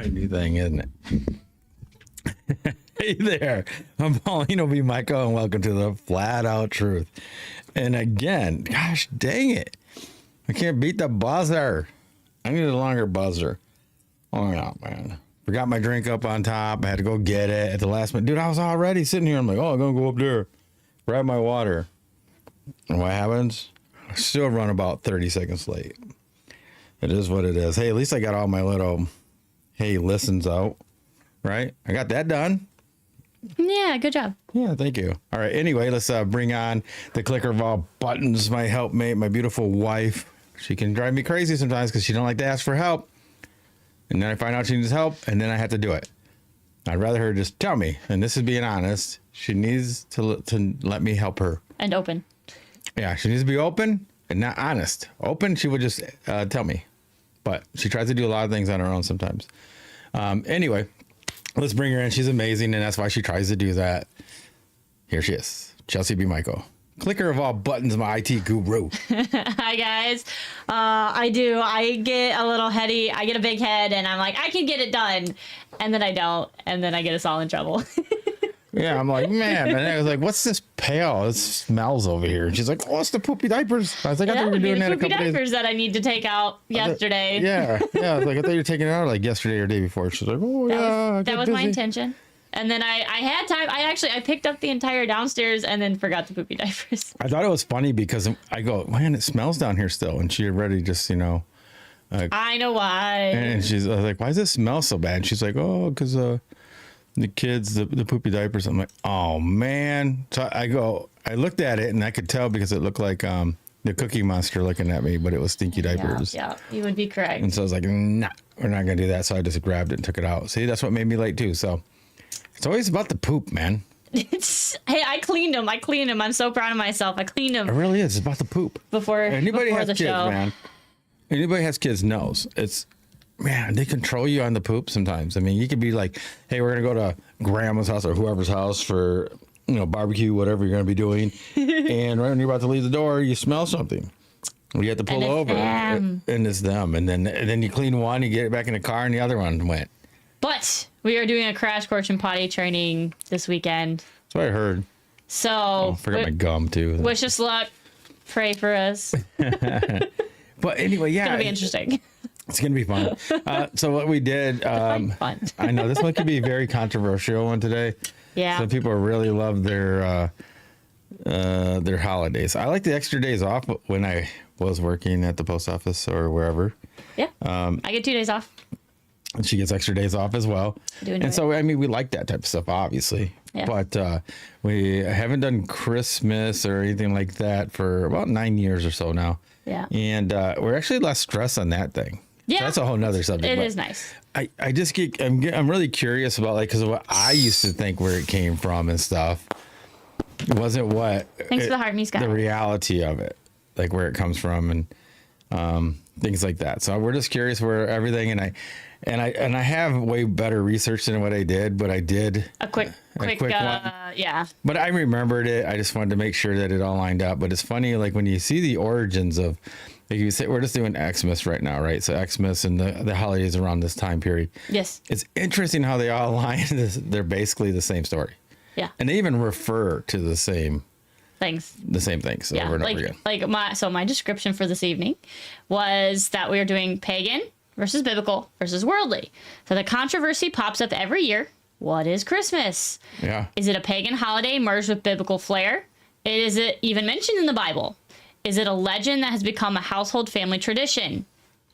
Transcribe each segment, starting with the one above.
my new thing, isn't it? Hey there, I'm Paulino B Michael, and welcome to the Flat Out Truth. And again, gosh dang it, I can't beat the buzzer. I need a longer buzzer. Oh no, man. Forgot my drink up on top. I had to go get it at the last minute. Dude, I was already sitting here. I'm like, oh, I'm going to go up there, grab my water. And what happens? I still run about 30 seconds late. It is what it is. Hey, at least I got all my little, hey, listens out, right? I got that done. Yeah, good job. Yeah, thank you. All right, anyway, let's bring on the clicker of all buttons, my helpmate, my beautiful wife. She can drive me crazy sometimes because she don't like to ask for help. And then I find out she needs help, and then I have to do it. I'd rather her just tell me, and this is being honest. She needs to let me help her. And open. Yeah, she needs to be open and not honest. Open, she would just tell me. But she tries to do a lot of things on her own sometimes. Anyway, let's bring her in. She's amazing, and that's why she tries to do that. Here she is, Chelsey B Michael. Clicker of all buttons, my IT guru. Hi, guys. I get a little heady. I get a big head, and I'm like, I can get it done. And then I don't. And then I get us all in trouble. Yeah, I'm like, man. And I was like, what's this pail? It smells over here. And she's like, oh, it's the poopy diapers. I was like, I thought you were doing that a couple days. Poopy diapers that I need to take out yesterday. Yeah. I was like, I thought you were taking it out like yesterday or day before. She's like, oh, yeah. That was my intention. And then I had time. I picked up the entire downstairs and then forgot the poopy diapers. I thought it was funny because I go, man, it smells down here still. And she already just, I know why. And I was like, why does it smell so bad? And she's like, oh, because the kids, the poopy diapers. I'm like, oh, man. So I looked at it and I could tell because it looked like the Cookie Monster looking at me, but it was stinky diapers. Yeah, you would be correct. And so I was like, nah, we're not going to do that. So I just grabbed it and took it out. See, that's what made me late too. So it's always about the poop, man. Hey, I cleaned them. I'm so proud of myself. I cleaned them. It really is. It's about the poop. Before has the kids, show. man. Anybody has kids knows. It's, man, they control you on the poop sometimes. I mean, you could be like, hey, we're going to go to grandma's house or whoever's house for, barbecue, whatever you're going to be doing. And right when you're about to leave the door, you smell something. You have to pull over. And it's them. And then you clean one, you get it back in the car, and the other one went. But we are doing a crash course in potty training this weekend. That's what I heard. So I forgot my gum, too. Wish us luck. Pray for us. But anyway, yeah. It's going to be interesting. It's going to be fun. So what we did, fun. I know this one could be a very controversial one today. Yeah. Some people really love their holidays. I like the extra days off when I was working at the post office or wherever. Yeah. I get 2 days off. And she gets extra days off as well. And so, I mean, we like that type of stuff, obviously. Yeah. But we haven't done Christmas or anything like that for about 9 years or so now. Yeah. And we're actually less stressed on that thing. Yeah. So that's a whole nother subject. It is nice. I just I'm really curious about, like, because of what I used to think where it came from and stuff. It wasn't what. Thanks for the heart, me, Scott. The reality of it, like where it comes from and things like that. So we're just curious where everything, and I have way better research than what I did, but I did a quick one. Yeah. But I remembered it. I just wanted to make sure that it all lined up. But it's funny, like when you see the origins of, like you say, we're just doing Xmas right now, right? So Xmas and the holidays around this time period. Yes. It's interesting how they all align. They're basically the same story. Yeah. And they even refer to the same things. The same things over and over again. Like my description for this evening was that we are doing pagan versus biblical versus worldly. So the controversy pops up every year. What is Christmas? Yeah. Is it a pagan holiday merged with biblical flair? Is it even mentioned in the Bible? Is it a legend that has become a household family tradition?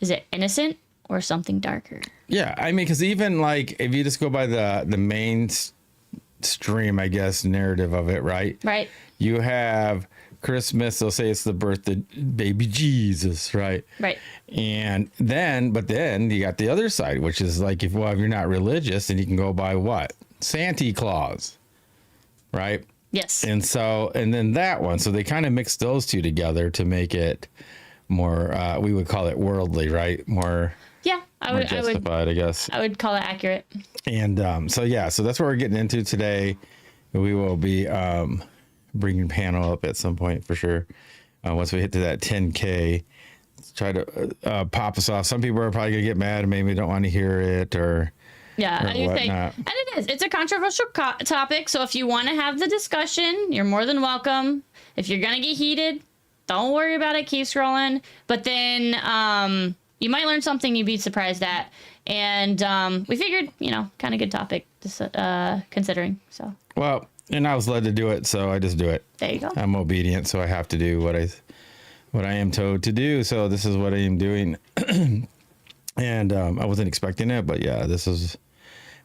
Is it innocent or something darker? Yeah, I mean, because even like if you just go by the main stream, I guess, narrative of it, right? Right. You have Christmas, they'll say it's the birth of baby Jesus, right? Right. But then you got the other side, which is like, if you're not religious, then you can go by what? Santa Claus, right? Yes. And then that one, so they kind of mix those two together to make it more, we would call it worldly, right? More. Yeah, I would justified, I guess. I would call it accurate. And so that's what we're getting into today. We will be bringing panel up at some point for sure. Once we hit to that 10K, try to pop us off. Some people are probably gonna get mad and maybe don't want to hear it or Yeah, or I would say, whatnot. and it is. It's a controversial topic, so if you want to have the discussion, you're more than welcome. If you're gonna get heated, don't worry about it. Keep scrolling. But then you might learn something you'd be surprised at. And we figured, kind of good topic considering. So Well, and I was led to do it, so I just do it. there you go. I'm obedient, so I have to do what I am told to do. So this is what I am doing. And I wasn't expecting it, but yeah, this is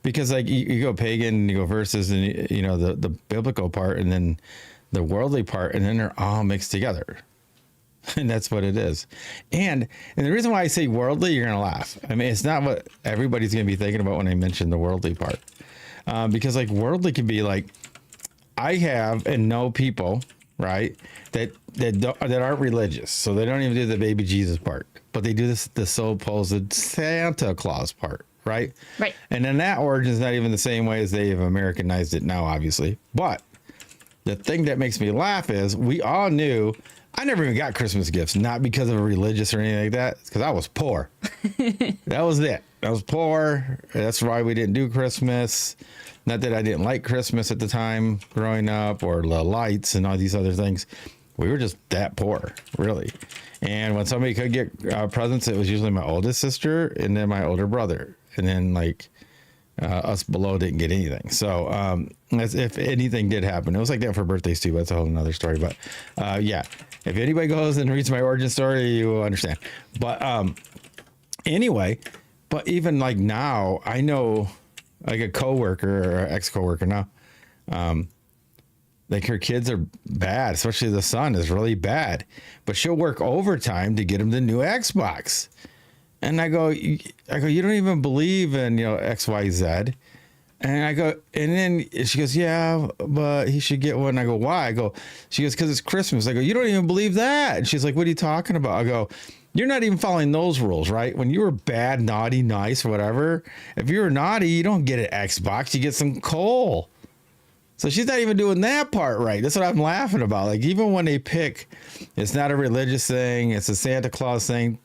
because like you go pagan and you go verses and the biblical part and then the worldly part, and then they're all mixed together. And that's what it is. And the reason why I say worldly, you're going to laugh. I mean, it's not what everybody's going to be thinking about when I mention the worldly part. Because like worldly can be like, I have and know people, right, that aren't religious. So they don't even do the baby Jesus part, but they do the supposed Santa Claus part, right? Right. And then that origin is not even the same way as they've Americanized it now, obviously. But the thing that makes me laugh is we all knew I never even got Christmas gifts, not because of religious or anything like that. It's because I was poor. That was it. I was poor. That's why we didn't do Christmas. Not that I didn't like Christmas at the time growing up or the lights and all these other things. We were just that poor, really. And when somebody could get presents, it was usually my oldest sister and then my older brother. And then like us below didn't get anything. So as if anything did happen, it was like that for birthdays too. That's a whole nother story. But yeah, if anybody goes and reads my origin story, you will understand. But anyway, but even like now, I know like a coworker or ex-coworker now, like her kids are bad, especially the son is really bad, but she'll work overtime to get him the new Xbox. And I go, you don't even believe in, X, Y, Z. And I go, and then she goes, yeah, but he should get one. I go, why? She goes, because it's Christmas. I go, you don't even believe that. And she's like, what are you talking about? I go, you're not even following those rules, right? When you were bad, naughty, nice, whatever, if you were naughty, you don't get an Xbox, you get some coal. So she's not even doing that part right. That's what I'm laughing about. Like, even when they pick, it's not a religious thing, it's a Santa Claus thing,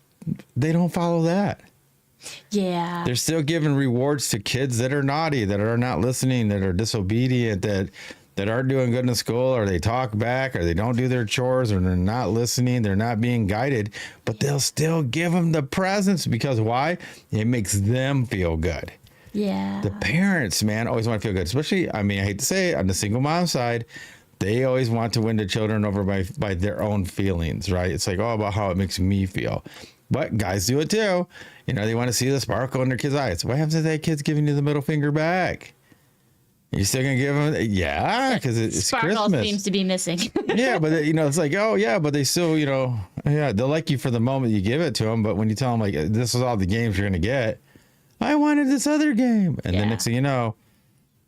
they don't follow that. Yeah. They're still giving rewards to kids that are naughty, that are not listening, that are disobedient, that aren't doing good in school, or they talk back, or they don't do their chores, or they're not listening, they're not being guided, but they'll still give them the presents because why? It makes them feel good. Yeah. The parents, man, always want to feel good, especially, I mean, I hate to say it, on the single mom side, they always want to win the children over by their own feelings, right? It's like all about how it makes me feel. But guys do it too. They want to see the sparkle in their kids' eyes. What happens if that kid's giving you the middle finger back? Are you still going to give them? Yeah, because it's Sparkle Christmas. seems to be missing. Yeah, but it's like, oh yeah, but they still, yeah, they'll like you for the moment you give it to them. But when you tell them like, this is all the games you're going to get, I wanted this other game. And then next thing you know,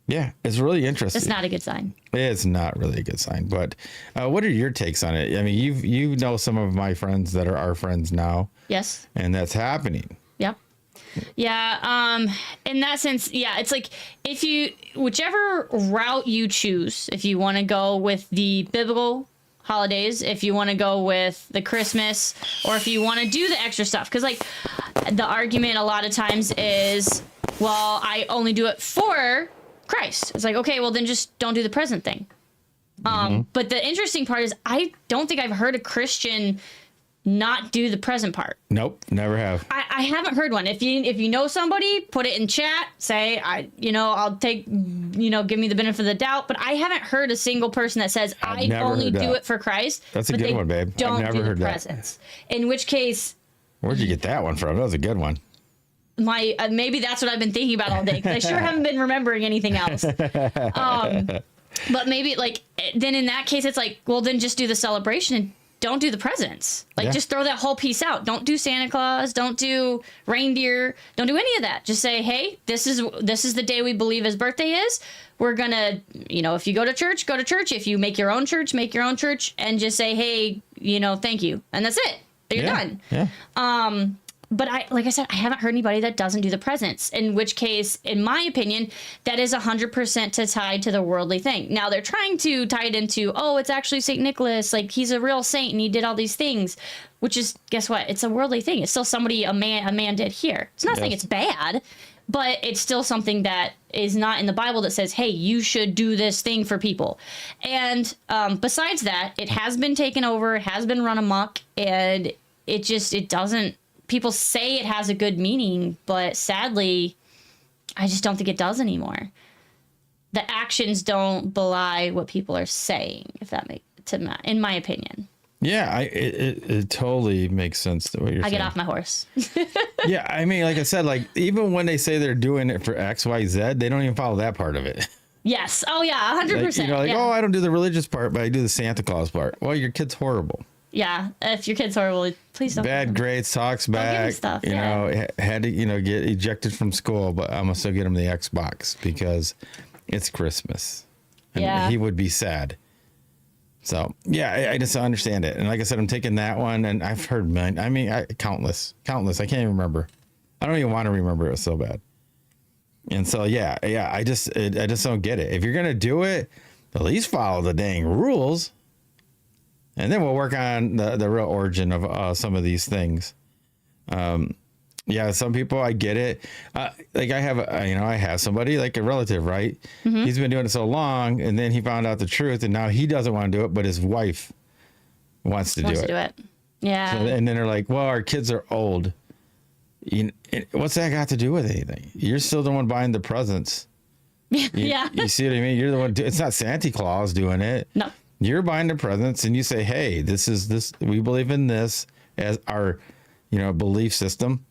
yeah, it's really interesting. It's not a good sign. It's not really a good sign. But what are your takes on it? I mean, you know some of my friends that are our friends now. Yes. And that's happening. Yep. Yeah. In that sense, yeah, it's like whichever route you choose, if you want to go with the biblical holidays, if you want to go with the Christmas, or if you want to do the extra stuff. Because like the argument a lot of times is, well, I only do it for Christ. It's like, okay, well then just don't do the present thing. But the interesting part is I don't think I've heard a Christian not do the present part. Nope, never have. I haven't heard one. If you know somebody, put it in chat. Say I'll take give me the benefit of the doubt. But I haven't heard a single person that says I only do it for Christ. That's a good one, babe. Don't I've never do heard the that. presents. In which case, Where'd you get that one from? That was a good one. my maybe that's what I've been thinking about all day. 'Cause I sure haven't been remembering anything else. But maybe then in that case, it's like, well, then just do the celebration and don't do the presents. Just throw that whole piece out. Don't do Santa Claus. Don't do reindeer. Don't do any of that. Just say, hey, this is the day we believe his birthday is. We're gonna, if you go to church, go to church. If you make your own church, make your own church, and just say, hey, thank you, and that's it. You're done. Yeah. but like I said, I haven't heard anybody that doesn't do the presents, in which case, in my opinion, that is 100% tied to the worldly thing. Now they're trying to tie it into, oh, it's actually St. Nicholas. Like, he's a real saint and he did all these things, which is, guess what? It's a worldly thing. It's still somebody, a man did here. It's not saying it's bad, but it's still something that is not in the Bible that says, hey, you should do this thing for people. And besides that, it has been taken over, it has been run amok, and it doesn't, people say it has a good meaning, but sadly, I just don't think it does anymore. The actions don't belie what people are saying, if that makes, in my opinion. Yeah, it totally makes sense to what you're saying. I get off my horse. Yeah, I mean, like I said, like even when they say they're doing it for X, Y, Z, they don't even follow that part of it. Yes. Oh yeah, 100%. Like, oh, I don't do the religious part, but I do the Santa Claus part. Well, your kid's horrible. Yeah, if your kid's horrible, please don't. Bad grades, talks back. Stuff. You know, had to get ejected from school, but I'm gonna still get him the Xbox because it's Christmas. And he would be sad. So yeah, I just understand it. And like I said, I'm taking that one, and I've heard countless. I can't even remember. I don't even want to remember. It was so bad. And so yeah, I just don't get it. If you're gonna do it, at least follow the dang rules, and then we'll work on the real origin of some of these things. Yeah, some people, I get it. Like I have somebody, like a relative, right? Mm-hmm. He's been doing it so long, and then he found out the truth, and now he doesn't want to do it, but his wife wants to do it. Yeah. So, and then they're like, well, our kids are old. What's that got to do with anything? You're still the one buying the presents. Yeah. You see what I mean? You're the one. It's not Santa Claus doing it. No. You're buying the presents, and you say, hey, we believe in this as our, belief system.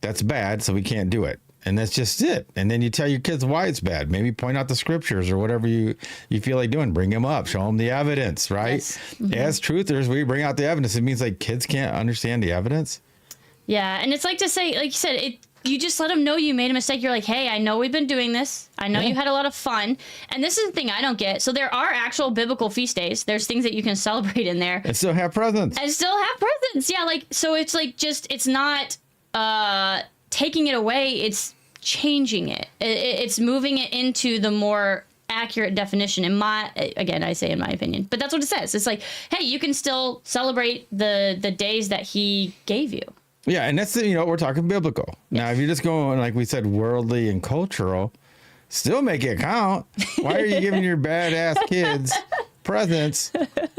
That's bad, so we can't do it. And that's just it. And then you tell your kids why it's bad. Maybe point out the scriptures or whatever you feel like doing. Bring them up. Show them the evidence, right? Yes. Mm-hmm. As truthers, we bring out the evidence. It means like kids can't understand the evidence. Yeah, and it's like to say, like you said, you just let them know you made a mistake. You're like, hey, I know we've been doing this. I know you had a lot of fun. And this is the thing I don't get. So there are actual biblical feast days. There's things that you can celebrate in there. And still have presents. Yeah, like, so it's like just, it's not taking it away. It's changing it. It's moving it into the more accurate definition I say in my opinion, but that's what it says. It's like, hey, you can still celebrate the days that he gave you. Yeah, and that's we're talking biblical. Yes. Now, if you're just going, like we said, worldly and cultural, still make it count. Why are you giving your badass kids presents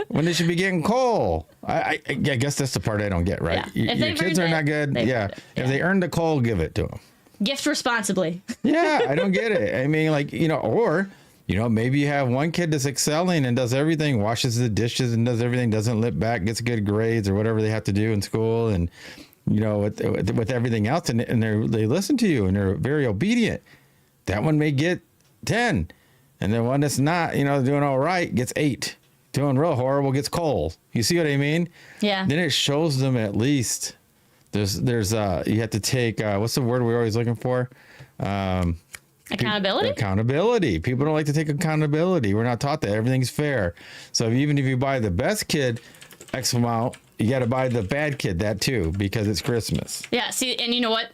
when they should be getting coal? I guess that's the part I don't get, right? Yeah. Your kids are not good. Yeah. If they earn the coal, give it to them. Gift responsibly. Yeah, I don't get it. I mean, like, or maybe you have one kid that's excelling and does everything, washes the dishes and does everything, doesn't lip back, gets good grades or whatever they have to do in school, and with everything else, and they listen to you and they're very obedient. That one may get 10, and the one that's not, doing all right gets 8. Doing real horrible gets coal. You see what I mean? Yeah. Then it shows them at least there's you have to take what's the word we're always looking for? Accountability. Accountability. People don't like to take accountability. We're not taught that. Everything's fair. So even if you buy the best kid X amount, you got to buy the bad kid that too, because it's Christmas. Yeah. See, and you know what?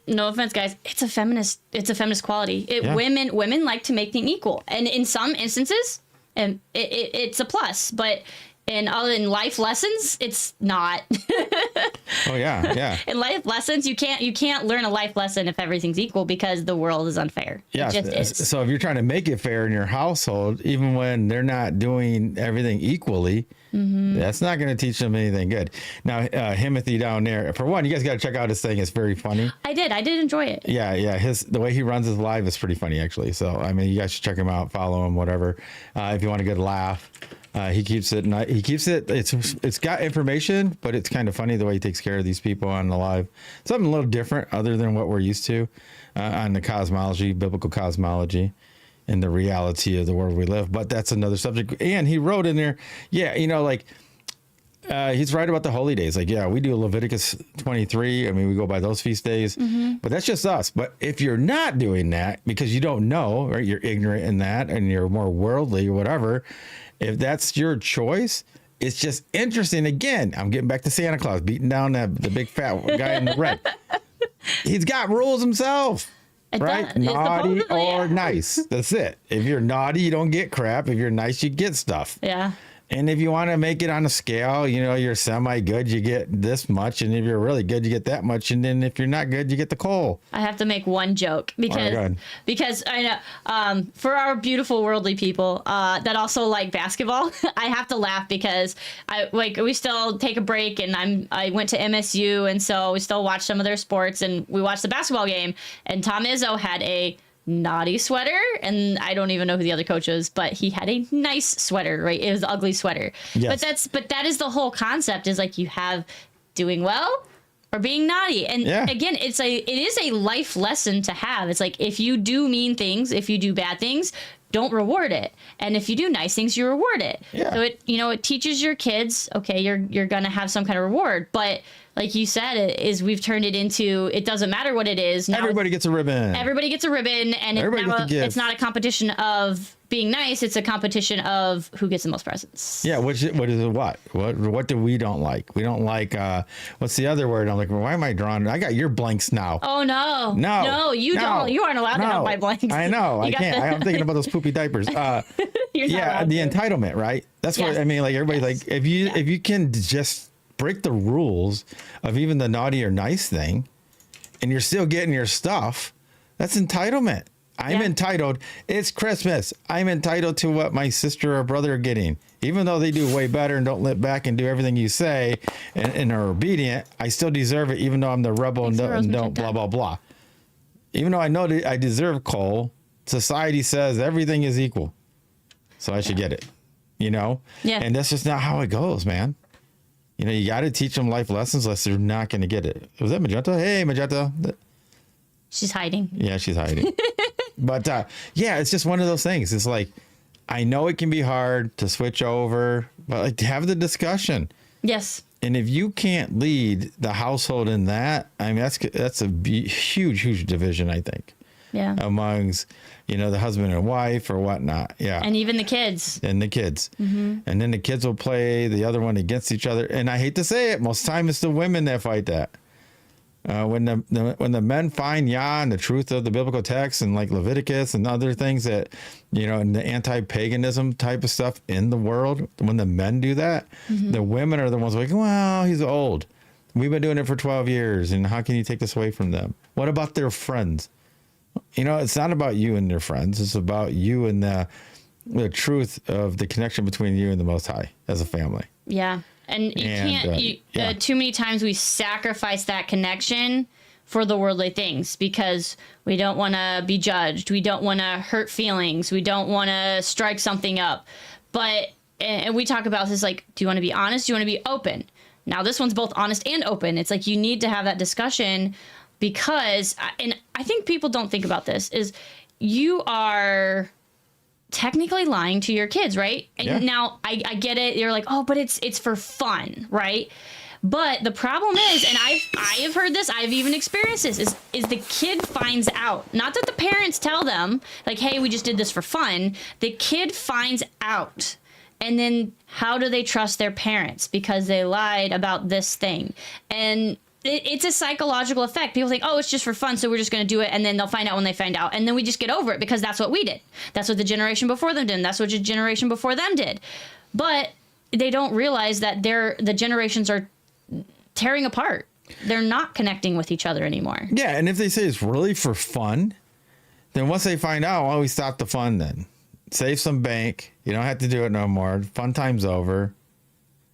No offense, guys. It's a feminist quality. Women like to make things equal, and in some instances, it's a plus. But in life lessons, it's not. Oh yeah. In life lessons, you can't learn a life lesson if everything's equal, because the world is unfair. Yeah. It just is. So if you're trying to make it fair in your household, even when they're not doing everything equally, that's not going to teach them anything good. Now, Himothy down there, for one, you guys got to check out his thing. It's very funny. I did enjoy it. Yeah. The way he runs his live is pretty funny, actually. So, I mean, you guys should check him out, follow him, whatever. If you want a good laugh, he keeps it. It's got information, but it's kind of funny the way he takes care of these people on the live. Something a little different other than what we're used to on the cosmology, biblical cosmology, and the reality of the world we live. But that's another subject. And he wrote in there, he's right about the holy days. Like, we do Leviticus 23. I mean, we go by those feast days, but that's just us. But if you're not doing that because you don't know, right, you're ignorant in that and you're more worldly or whatever, if that's your choice, it's just interesting. Again, I'm getting back to Santa Claus beating down the big fat guy in the red. He's got rules himself. Right? Naughty or nice. That's it. If you're naughty, you don't get crap. If you're nice, you get stuff. Yeah. And if you want to make it on a scale, you know, you're semi-good, you get this much. And if you're really good, you get that much. And then if you're not good, you get the coal. I have to make one joke because I know for our beautiful worldly people that also like basketball, I have to laugh because we still take a break and I went to MSU, and so we still watch some of their sports, and we watched the basketball game, and Tom Izzo had a naughty sweater, and I don't even know who the other coach is, but he had a nice sweater, right? It was an ugly sweater. Yes. But that is the whole concept, is like you have doing well or being naughty. And again, it is a life lesson to have. It's like, if you do mean things, if you do bad things, don't reward it. And if you do nice things, you reward it. Yeah. So it teaches your kids, okay, you're going to have some kind of reward, but like you said, we've turned it into, it doesn't matter what it is. Now everybody gets a ribbon. Everybody gets a ribbon, and it's not a competition of being nice. It's a competition of who gets the most presents. Yeah, what is it? What do we don't like? We don't like, what's the other word? I'm like, well, why am I drawing? I got your blanks now. Oh, no. You don't. You aren't allowed to have my blanks. I know. I can't. I'm thinking about those poopy diapers. The entitlement, right? That's what I mean. Like, everybody's like, if you can just break the rules of even the naughty or nice thing, and you're still getting your stuff, that's entitlement. I'm entitled. It's Christmas. I'm entitled to what my sister or brother are getting. Even though they do way better and don't let back and do everything you say and are obedient, I still deserve it, even though I'm the rebel and don't blah, blah, blah. Even though I know that I deserve coal, society says everything is equal. So I should get it, you know? Yeah. And that's just not how it goes, man. You know, you got to teach them life lessons, unless they're not going to get it. Was that Magenta? Hey, Magenta. She's hiding. Yeah, she's hiding. But it's just one of those things. It's like, I know it can be hard to switch over, but like, have the discussion. Yes. And if you can't lead the household in that, I mean, that's a huge division, I think. Yeah. Amongst, the husband and wife or whatnot. Yeah. And even the kids. Mm-hmm. And then the kids will play the other one against each other. And I hate to say it, most time it's the women that fight that. When the men find and the truth of the biblical text and like Leviticus and other things that, and the anti-paganism type of stuff in the world, when the men do that, the women are the ones like, well, he's old. We've been doing it for 12 years. And how can you take this away from them? What about their friends? It's not about you and your friends. It's about you and the truth of the connection between you and the Most High as a family. Yeah. And too many times we sacrifice that connection for the worldly things because we don't want to be judged. We don't want to hurt feelings. We don't want to strike something up. And we talk about this, like, do you want to be honest? Do you want to be open? Now, this one's both honest and open. It's like you need to have that discussion because, and I think people don't think about this, is you are technically lying to your kids, right? And now I get it. You're like, oh, but it's for fun, right? But the problem is, and I have heard this, I've even experienced this, is the kid finds out. Not that the parents tell them, like, hey, we just did this for fun. The kid finds out. And then how do they trust their parents? Because they lied about this thing. And it's a psychological effect. People think, oh, it's just for fun, so we're just going to do it, and then they'll find out when they find out. And then we just get over it because that's what we did. That's what the generation before them did. And that's what the generation before them did. But they don't realize that the generations are tearing apart. They're not connecting with each other anymore. Yeah, and if they say it's really for fun, then once they find out, well, we stop the fun then. Save some bank. You don't have to do it no more. Fun time's over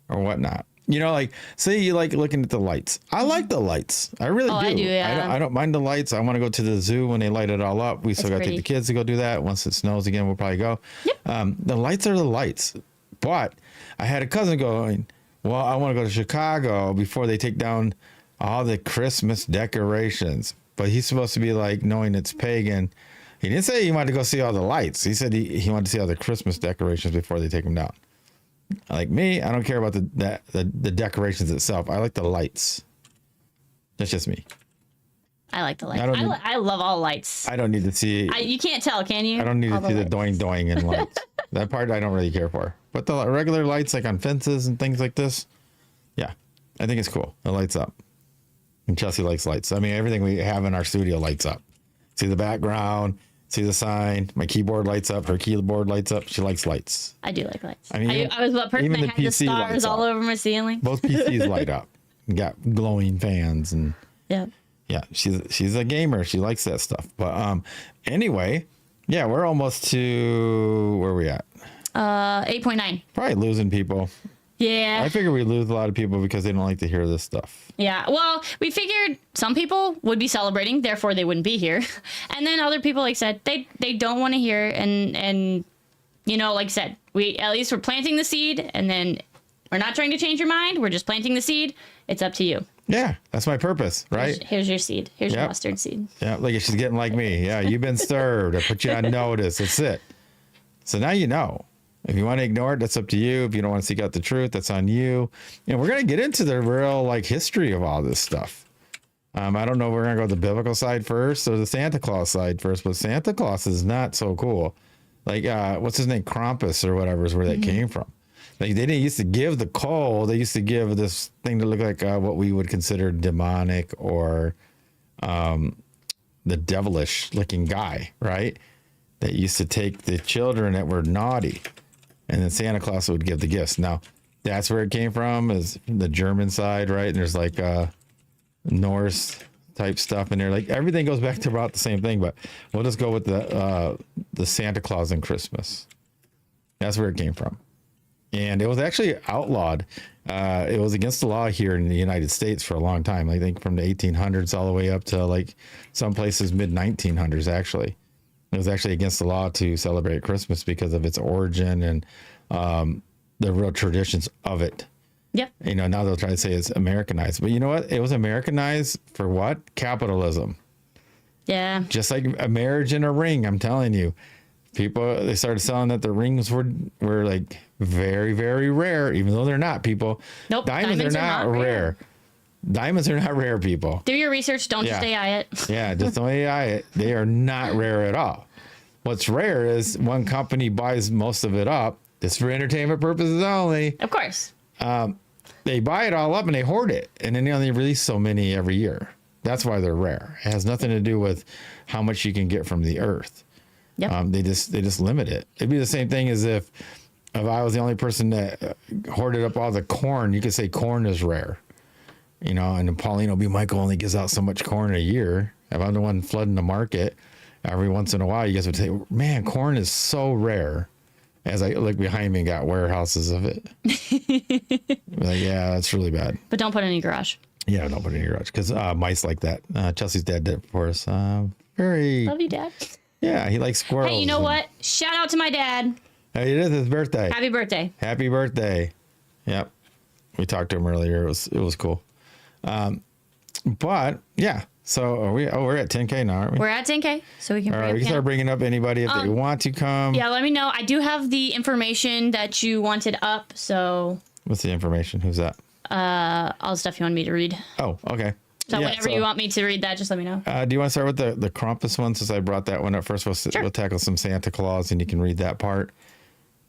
or whatnot. Like, say you like looking at the lights. I like the lights. I really do. I do, yeah. I don't mind the lights. I want to go to the zoo when they light it all up. We still got to take the kids to go do that. Once it snows again, we'll probably go. Yep. The lights are the lights. But I had a cousin going, well, I want to go to Chicago before they take down all the Christmas decorations. But he's supposed to be like, knowing it's pagan. He didn't say he wanted to go see all the lights. He said he wanted to see all the Christmas decorations before they take them down. Like me, I don't care about the decorations itself. I like the lights. That's just me. I like the lights. I love all lights. I don't need to see. You can't tell, can you? I don't need to see the doing in lights. that part I don't really care for. But the regular lights, like on fences and things like this, yeah, I think it's cool. It lights up. And Chelsey likes lights. I mean, everything we have in our studio lights up. See the background, see the sign. My keyboard lights up. Her keyboard lights up. She likes lights. I do like lights. I mean, I was that person even that the had the PC stars lights all up. over my ceiling. Both PCs light up. You got glowing fans and Yeah. yeah, she's a gamer. She likes that stuff. But anyway, yeah, we're almost to where are we at? 8.9. Probably losing people. Yeah. I figure we lose a lot of people because they don't like to hear this stuff. Yeah. Well, we figured some people would be celebrating, therefore they wouldn't be here. And then other people, like I said, they don't want to hear it. And you know, like I said, we're planting the seed, and then we're not trying to change your mind. We're just planting the seed. It's up to you. Yeah, that's my purpose, right? Here's your seed. Here's your mustard seed. Yeah, look, she's getting like me. Yeah, you've been served. I put you on notice. That's it. So now you know. If you want to ignore it, that's up to you. If you don't want to seek out the truth, that's on you. And we're going to get into the real history of all this stuff. I don't know if we're going to go the biblical side first or the Santa Claus side first, but Santa Claus is not so cool. Like, what's his name? Krampus or whatever is where that came from. Like, they didn't used to give the coal. They used to give this thing to look like what we would consider demonic or the devilish looking guy, right? That used to take the children that were naughty. And then Santa Claus would give the gifts. Now, that's where it came from, is the German side, right? And there's Norse type stuff in there. Like everything goes back to about the same thing, but we'll just go with the Santa Claus and Christmas. That's where it came from. And it was actually outlawed. It was against the law here in the United States for a long time. I think from the 1800s all the way up to some places mid 1900s, actually. It was actually against the law to celebrate Christmas because of its origin and the real traditions of it. Yeah. You know, now they'll try to say it's Americanized. But you know what? It was Americanized for what? Capitalism. Yeah. Just like a marriage and a ring, I'm telling you. People, they started selling that the rings were very, very rare, even though they're not, people. Nope. Diamonds are not rare. Diamonds are not rare, people. Do your research. Don't just AI it. Yeah, just don't AI it. They are not rare at all. What's rare is one company buys most of it up. It's for entertainment purposes only. Of course. They buy it all up and they hoard it. And then they only release so many every year. That's why they're rare. It has nothing to do with how much you can get from the earth. Yep. They just limit it. It'd be the same thing as if I was the only person that hoarded up all the corn. You could say corn is rare. You know, and Paulino B Michael only gives out so much corn a year. If I'm the one flooding the market, every once in a while, you guys would say, man, corn is so rare. As I look behind me and got warehouses of it. Yeah, that's really bad. But don't put it in your garage. Yeah, don't put it in your garage because mice like that. Chelsey's dad did it for us. Very. Love you, Dad. Yeah, he likes squirrels. Hey, you know what? Shout out to my dad. Hey, it is his birthday. Happy birthday. Happy birthday. Yep. We talked to him earlier. It was cool. But yeah, so we're at 10K now, aren't we? We're at 10K, so we can. All right, we can start bringing up anybody if they want to come. Yeah, let me know. I do have the information that you wanted up, so. What's the information? Who's that? All the stuff you wanted me to read. Oh, okay. So whenever you want me to read that, just let me know. Do you want to start with the Krampus one since I brought that one up first? We'll tackle some Santa Claus and you can read that part.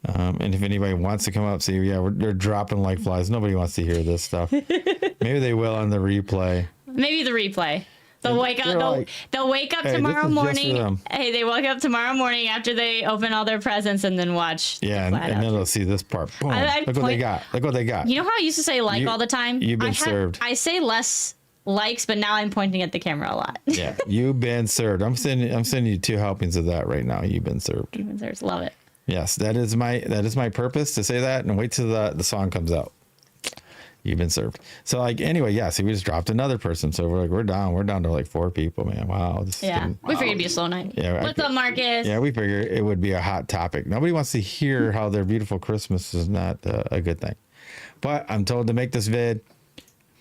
And if anybody wants to come up, see, they're dropping like flies. Nobody wants to hear this stuff. Maybe they will on the replay. Maybe the replay. They'll wake up. They'll wake up tomorrow morning. Hey, they wake up tomorrow morning after they open all their presents and then watch. Yeah, and then they'll see this part. Boom. Look what they got. Look what they got. You know how I used to say all the time? You've been served. I say less likes, but now I'm pointing at the camera a lot. Yeah, you've been served. I'm sending you 2 helpings of that right now. You've been served. You've been served. Love it. Yes, that is my purpose to say that, and wait till the song comes out. You've been served. So anyway, yeah. See, we just dropped another person, so we're down to 4 people, man. Wow. We figured it'd be a slow night. Yeah. What's up, Marcus? Yeah, we figured it would be a hot topic. Nobody wants to hear how their beautiful Christmas is not a good thing, but I'm told to make this vid,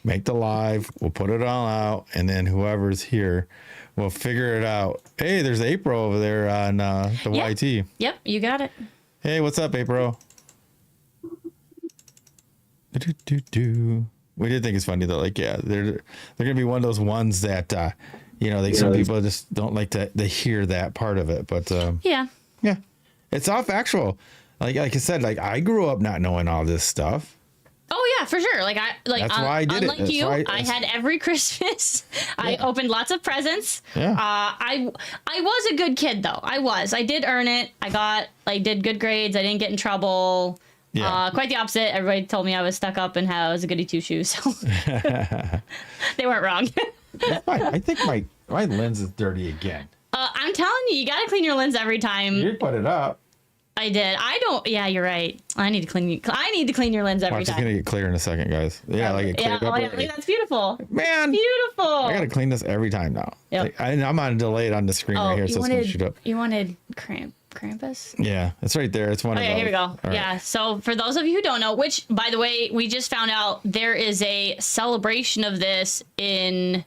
make the live. We'll put it all out, and then whoever's here. We'll figure it out. Hey, there's April over there on the YT. Yep, you got it. Hey, what's up, April? We did think it's funny though. They're gonna be one of those ones that some people just don't like to hear that part of it. But yeah, it's all factual. Like I said, like I grew up not knowing all this stuff. Oh yeah, for sure. That's why I did it. Unlike That's you, why I had every Christmas. I opened lots of presents. Yeah. I was a good kid though. I did earn it. I did good grades. I didn't get in trouble. Yeah. Quite the opposite. Everybody told me I was stuck up and how I was a goody two shoes. So they weren't wrong. I think my lens is dirty again. I'm telling you, you gotta clean your lens every time. You put it up. I did. I don't. Yeah, you're right. I need to clean your lens every Watch, time. it's gonna get clear in a second, guys. Yeah, like it cleared up. Yeah, that's beautiful. Man, Beautiful. I gotta clean this every time now. Yep. Like, I'm on delayed on the screen right here, so it's gonna shoot up. You wanted Krampus? Yeah, it's right there. It's one of those. Here we go. All right. Yeah. So for those of you who don't know, which by the way, we just found out there is a celebration of this in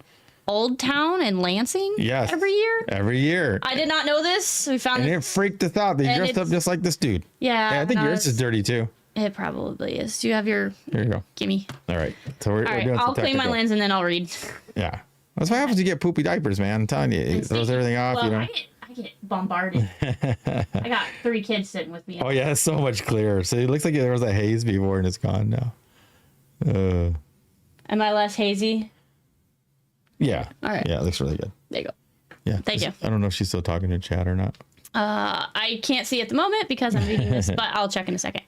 Old Town in Lansing. Yes. Every year. Every year. I did not know this. We found And it freaked us out. They dressed up just like this dude. Yeah. I think yours is dirty too. It probably is. Do you have your? Here you go. Gimme. All right. So we're All right. doing some I'll clean my technical. lens and then I'll read. Yeah. That's what happens. You get poopy diapers, man. I'm telling you. It throws everything off. Well, You know. I get bombarded. I got 3 kids sitting with me. Oh yeah, it's so much clearer. So it looks like there was a haze before and it's gone now. Am I less hazy? Yeah. All right. Yeah, it looks really good. There you go. Yeah. Thank you. I don't know if she's still talking in chat or not. I can't see at the moment because I'm reading this, but I'll check in a second.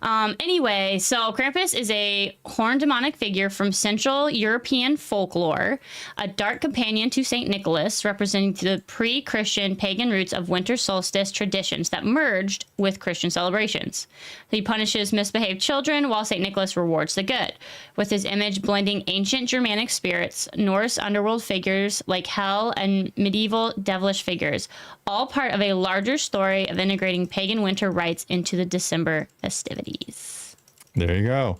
Anyway, so Krampus is a horned demonic figure from Central European folklore, a dark companion to St. Nicholas, representing the pre-Christian pagan roots of winter solstice traditions that merged with Christian celebrations. He punishes misbehaved children while St. Nicholas rewards the good, with his image blending ancient Germanic spirits, Norse underworld figures like Hel, and medieval devilish figures, all part of a larger story of integrating pagan winter rites into the December festivities. There you go.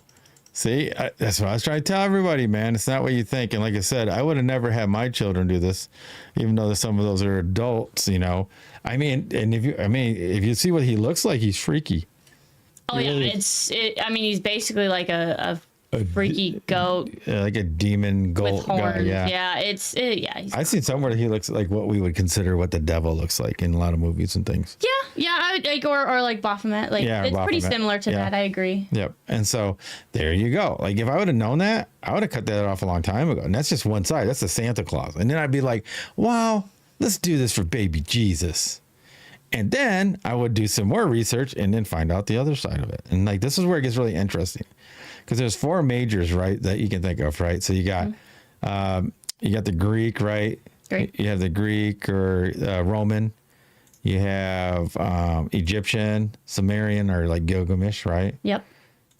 See, that's what I was trying to tell everybody, man. It's not what you think. And like I said, I would have never had my children do this, even though some of those are adults, you know. I mean, and if you see what he looks like, he's freaky. Oh yeah, he's basically like a freaky goat like a demon goat with horns. guy. Yeah. Yeah, I've seen somewhere that he looks like what we would consider what the devil looks like in a lot of movies and things. Yeah, I would like or like Baphomet. Like it's pretty Baphomet. similar to that. I agree. Yep. And so there you go. Like if I would have known that, I would have cut that off a long time ago. And that's just one side. That's the Santa Claus. And then I'd be like, wow, let's do this for baby Jesus. And then I would do some more research and then find out the other side of it. And like this is where it gets really interesting. Because there's 4 majors, right, that you can think of, right? So you got the Greek, right? Great. You have the Greek or Roman. You have Egyptian, Sumerian, or like Gilgamesh, right? Yep.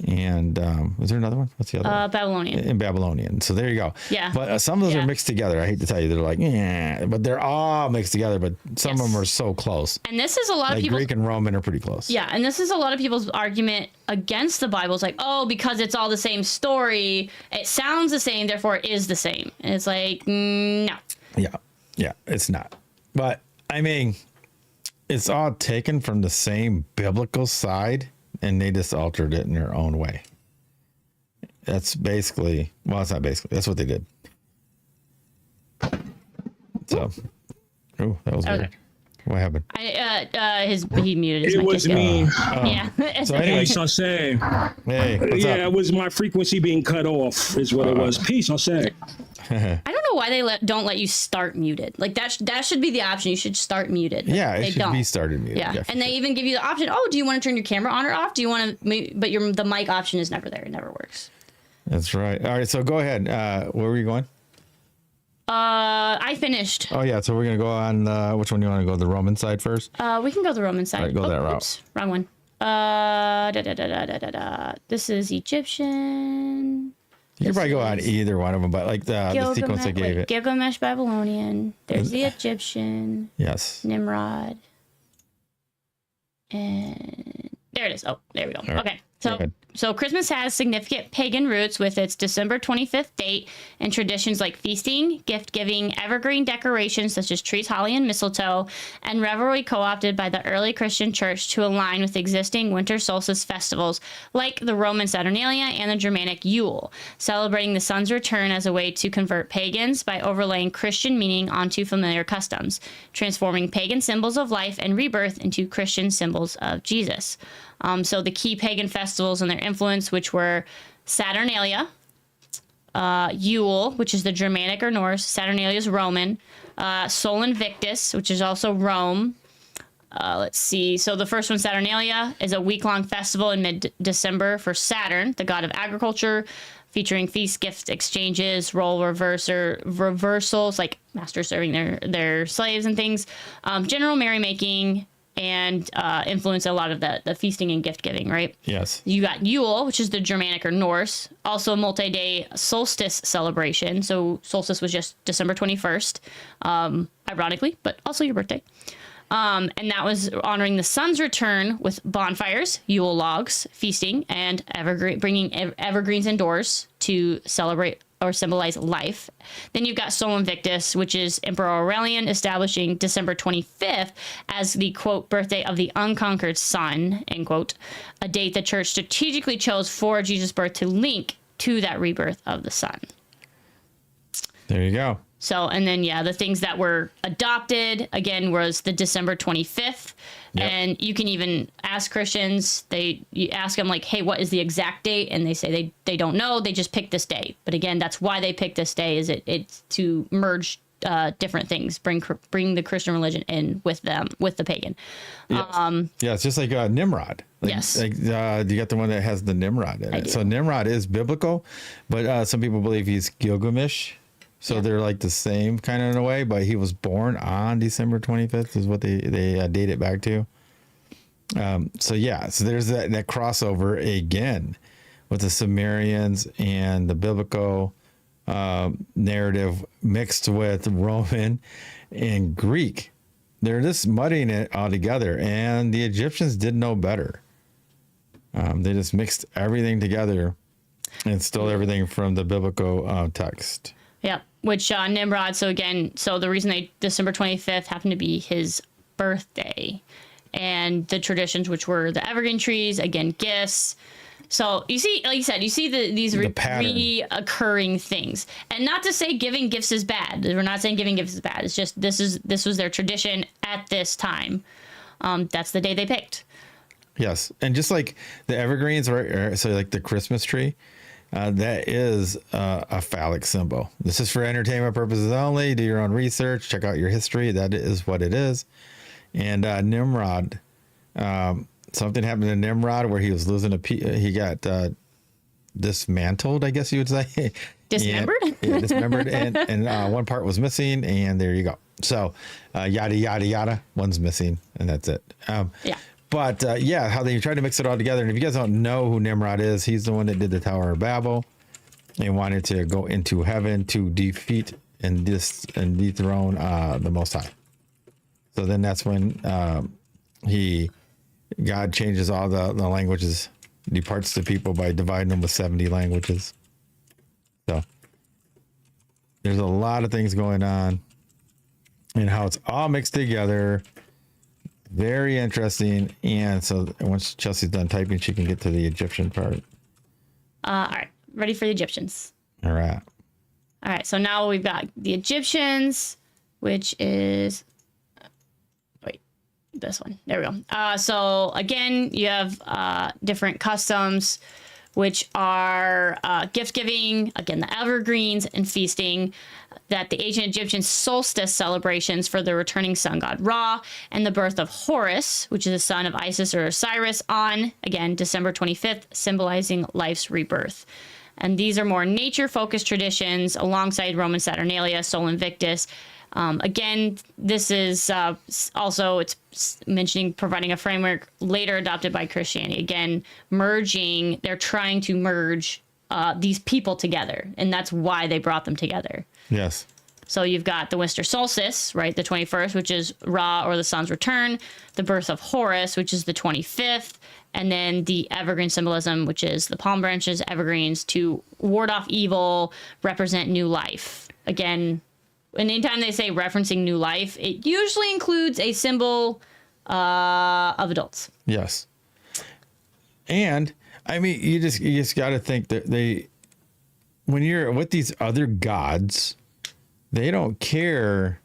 And was there another one? What's the other one? Babylonian. In Babylonian. So there you go. Yeah. But some of those are mixed together. I hate to tell you, they're like, yeah, but they're all mixed together. But some of them are so close. And this is a lot of people. Greek and Roman are pretty close. Yeah, and this is a lot of people's argument against the Bible. It's like, oh, because it's all the same story, it sounds the same, therefore it is the same. And it's like, no. Yeah, it's not. But I mean, it's all taken from the same biblical side, and they just altered it in their own way. That's basically, well, it's not basically, that's what they did. So, oh, that was weird. What happened? He muted his It mic. was me. Yeah. So anyway, Peace, I say. hey, what's Yeah, up? it was my frequency being cut off, is what it was. Peace, I say. I don't know why they don't let you start muted. Like that should be the option. You should start muted. Yeah, it they should don't. be started muted. Yeah, for and they sure. even give you the option. Oh, do you want to turn your camera on or off? Do you want to? But the mic option is never there. It never works. That's right. All right, so go ahead. Where were you going? I finished. Oh yeah, so we're gonna go on. Which one do you want to go? The Roman side first. We can go the Roman side. All right, go that route. Oops, wrong one. This is Egyptian. You can probably go on either one of them, but like the sequence I gave it. Gilgamesh, Babylonian. There's the Egyptian. Yes. Nimrod. And there it is. Oh, there we go. Right. Okay. Go ahead. So Christmas has significant pagan roots with its December 25th date and traditions like feasting, gift giving, evergreen decorations such as trees, holly, and mistletoe, and revelry co-opted by the early Christian church to align with existing winter solstice festivals like the Roman Saturnalia and the Germanic Yule, celebrating the sun's return as a way to convert pagans by overlaying Christian meaning onto familiar customs, transforming pagan symbols of life and rebirth into Christian symbols of Jesus. So the key pagan festivals and their influence, which were Saturnalia, Yule, which is the Germanic or Norse, Saturnalia is Roman, Sol Invictus, which is also Rome. Let's see. So the first one, Saturnalia, is a week-long festival in mid-December for Saturn, the god of agriculture, featuring feast, gift exchanges, role reversals, like masters serving their slaves and things, general merrymaking, and influence a lot of the feasting and gift giving, right? Yes. You got Yule, which is the Germanic or Norse, also a multi-day solstice celebration. So solstice was just December 21st, ironically, but also your birthday. And that was honoring the sun's return with bonfires, Yule logs, feasting, and bringing evergreens indoors to celebrate or symbolize life. Then you've got Sol Invictus, which is Emperor Aurelian establishing December 25th as the, quote, birthday of the unconquered sun, end quote, a date the church strategically chose for Jesus' birth to link to that rebirth of the sun. There you go. So, and then, the things that were adopted, again, was the December 25th. Yep. And you can even ask Christians, you ask them, like, hey, what is the exact date? And they say they don't know. They just picked this day. But again, that's why they picked this day, is it's to merge different things, bring the Christian religion in with the pagan. Yes. It's just like Nimrod. Yes. Like, you got the one that has the Nimrod in it. So Nimrod is biblical, but some people believe he's Gilgamesh. So they're like the same kind of in a way, but he was born on December 25th is what they date it back to. So there's that crossover again with the Sumerians and the biblical narrative mixed with Roman and Greek. They're just muddying it all together, and the Egyptians did no better. They just mixed everything together and stole everything from the biblical text. Yeah, which Nimrod, so the reason December 25th happened to be his birthday, and the traditions, which were the evergreen trees, again, gifts. So you see, like you said, these reoccurring things. And not to say giving gifts is bad. We're not saying giving gifts is bad. It's just this was their tradition at this time. That's the day they picked. Yes, and just like the evergreens, right? So like the Christmas tree. That is a phallic symbol. This is for entertainment purposes only. Do your own research. Check out your history. That is what it is. And Nimrod, something happened to Nimrod where he was losing he got dismantled, I guess you would say. Dismembered? Dismembered. And one part was missing. And there you go. So yada, yada, yada. One's missing. And that's it. But how they tried to mix it all together. And if you guys don't know who Nimrod is, he's the one that did the Tower of Babel and wanted to go into heaven to defeat and dethrone the Most High. So then that's when God changes all the languages, departs the people by dividing them with 70 languages. So there's a lot of things going on and how it's all mixed together. Very interesting. And so once Chelsey's done typing, she can get to the Egyptian part. All right. Ready for the Egyptians. All right. All right. So now we've got the Egyptians, which is... this one. There we go. So again, you have different customs, which are gift giving, again, the evergreens and feasting, that the ancient Egyptian solstice celebrations for the returning sun god Ra, and the birth of Horus, which is the son of Isis or Osiris, on, again, December 25th, symbolizing life's rebirth. And these are more nature-focused traditions alongside Roman Saturnalia, Sol Invictus. Again, this is also, it's mentioning providing a framework later adopted by Christianity. Again, they're trying to merge these people together, and that's why they brought them together. Yes. So you've got the winter solstice, right? The 21st, which is Ra, or the sun's return, the birth of Horus, which is the 25th, and then the evergreen symbolism, which is the palm branches, evergreens, to ward off evil, represent new life. Again, anytime they say referencing new life, it usually includes a symbol of adults. Yes. And I mean, you just got to think that when you're with these other gods, they don't care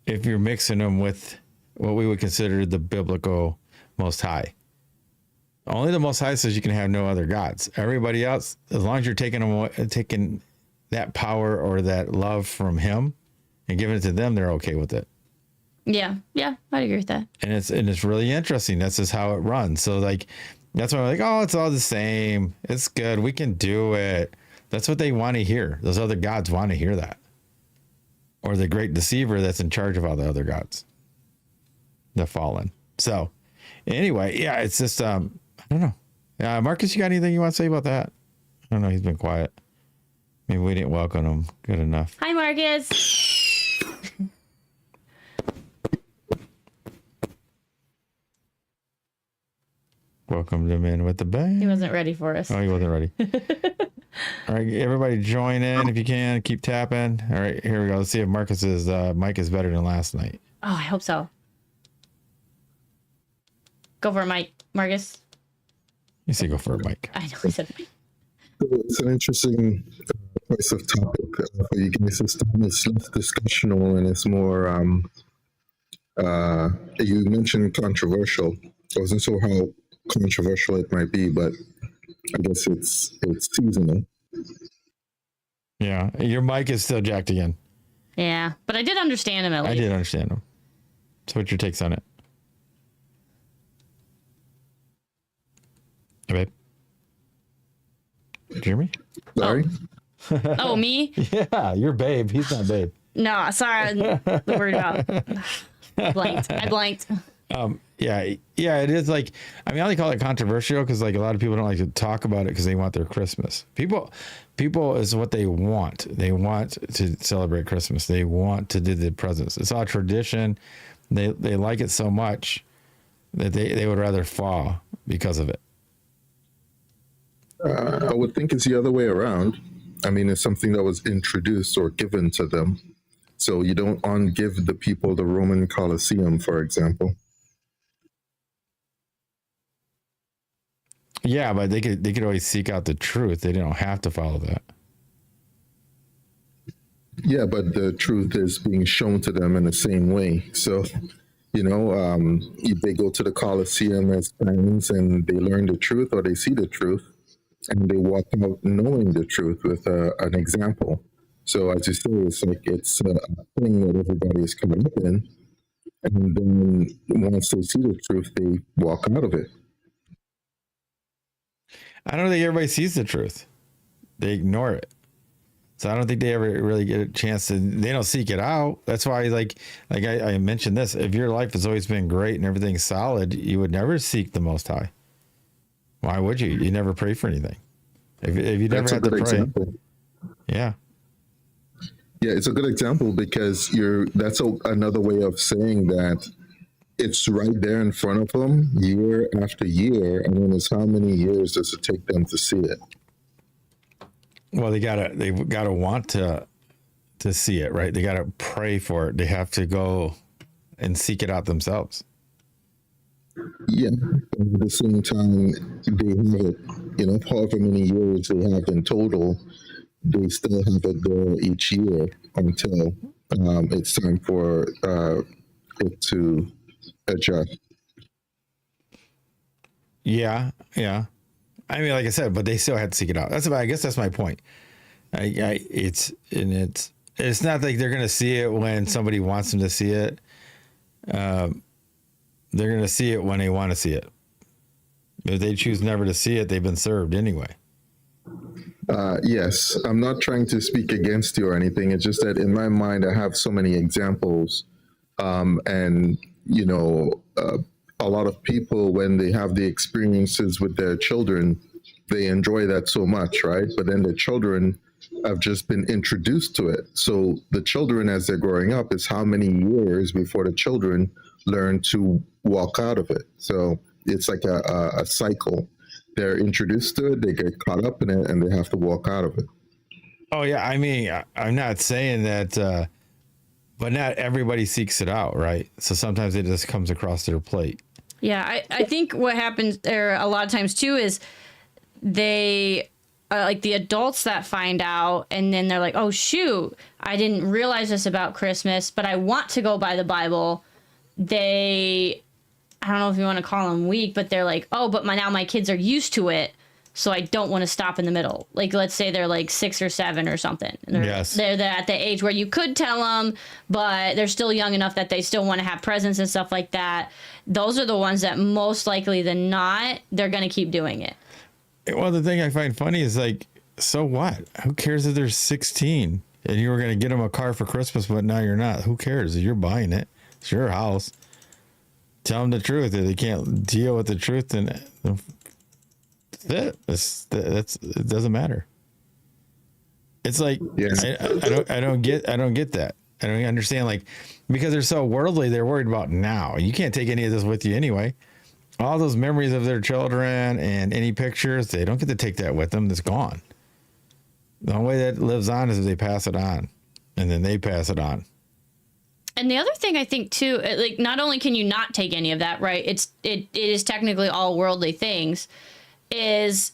if you're mixing them with what we would consider the biblical Most High. Only the Most High says you can have no other gods. Everybody else, as long as you're taking that power or that love from him and giving it to them, they're okay with it. Yeah, I'd agree with that. And it's really interesting. That's just how it runs. So like, that's why I'm like, oh, it's all the same. It's good. We can do it. That's what they want to hear. Those other gods want to hear that. Or the great deceiver that's in charge of all the other gods, the fallen. So anyway, yeah, it's just, I don't know. Marcus, you got anything you want to say about that? I don't know. He's been quiet. Maybe we didn't welcome him good enough. Hi, Marcus. Welcomed him in with the bang. He wasn't ready for us. Oh, he wasn't ready. All right, everybody join in if you can. Keep tapping. All right, here we go. Let's see if Marcus's mic is better than last night. Oh, I hope so. Go for it, Mike. Marcus. You say go for it, Mike. I know he said Mike. It's an interesting choice of topic for you guys. It's less discussional and it's more, you mentioned controversial. I wasn't sure how controversial it might be, but I guess it's seasonal. Yeah, your mic is still jacked again. Yeah, but I did understand him at least. I did understand him. So what's your takes on it? Hey, babe. Did you hear me? Sorry? Oh, me? Yeah, you're babe. He's not babe. No, sorry. I'm worried about. I blanked. Yeah, it is like, I mean, I only call it controversial because like a lot of people don't like to talk about it because they want their Christmas. People is what they want. They want to celebrate Christmas. They want to do the presents. It's all tradition. They like it so much that they would rather fall because of it. I would think it's the other way around. I mean, it's something that was introduced or given to them. So you don't ungive the people the Roman Colosseum, for example. Yeah, but they could always seek out the truth. They don't have to follow that. Yeah, but the truth is being shown to them in the same way. So, if they go to the Colosseum as fans and they learn the truth or they see the truth and they walk out knowing the truth with an example. So as you say, it's like it's a thing that everybody is coming up in. And then once they see the truth, they walk out of it. I don't think everybody sees the truth. They ignore it. So I don't think they ever really get a chance to, they don't seek it out. That's why like I mentioned this, if your life has always been great and everything's solid, you would never seek the Most High. Why would you? You never pray for anything. If you never had to pray. Example. Yeah. Yeah, it's a good example because that's another way of saying that it's right there in front of them year after year. And then it's how many years does it take them to see it? Well, they've gotta want to see it, right? They gotta pray for it. They have to go and seek it out themselves. Yeah. At the same time, they have it, however many years they have in total, they still have it there each year until it's time for it to adjust. Yeah. I mean, like I said, but they still have to seek it out. I guess that's my point. It's not like they're gonna see it when somebody wants them to see it. They're gonna see it when they want to see it. If they choose never to see it, they've been served anyway. Yes, I'm not trying to speak against you or anything. It's just that in my mind, I have so many examples, and a lot of people, when they have the experiences with their children, they enjoy that so much, right? But then the children have just been introduced to it. So the children, as they're growing up, it's how many years before the children learn to walk out of it. So it's like a cycle. They're introduced to it, they get caught up in it, and they have to walk out of it. Oh yeah, I mean, I'm not saying that, but not everybody seeks it out, right? So sometimes it just comes across their plate. Yeah, I think what happens there a lot of times too is they like the adults that find out and then they're like, oh shoot, I didn't realize this about Christmas, but I want to go by the Bible. I don't know if you want to call them weak, but they're like, oh, but now my kids are used to it, so I don't want to stop in the middle. Like, let's say they're like 6 or 7 or something. And they're at the age where you could tell them, but they're still young enough that they still want to have presents and stuff like that. Those are the ones that most likely than not, they're going to keep doing it. Well, the thing I find funny is like, so what? Who cares if they're 16 and you were going to get them a car for Christmas, but now you're not? Who cares? You're buying it. It's your house. Tell them the truth. If they can't deal with the truth, then that's it. It doesn't matter. It's like, I don't get that. I don't understand, like, because they're so worldly, they're worried about now. You can't take any of this with you anyway. All those memories of their children and any pictures, they don't get to take that with them. It's gone. The only way that lives on is if they pass it on, and then they pass it on. And the other thing I think too, like, not only can you not take any of that, right? It is technically all worldly things. It's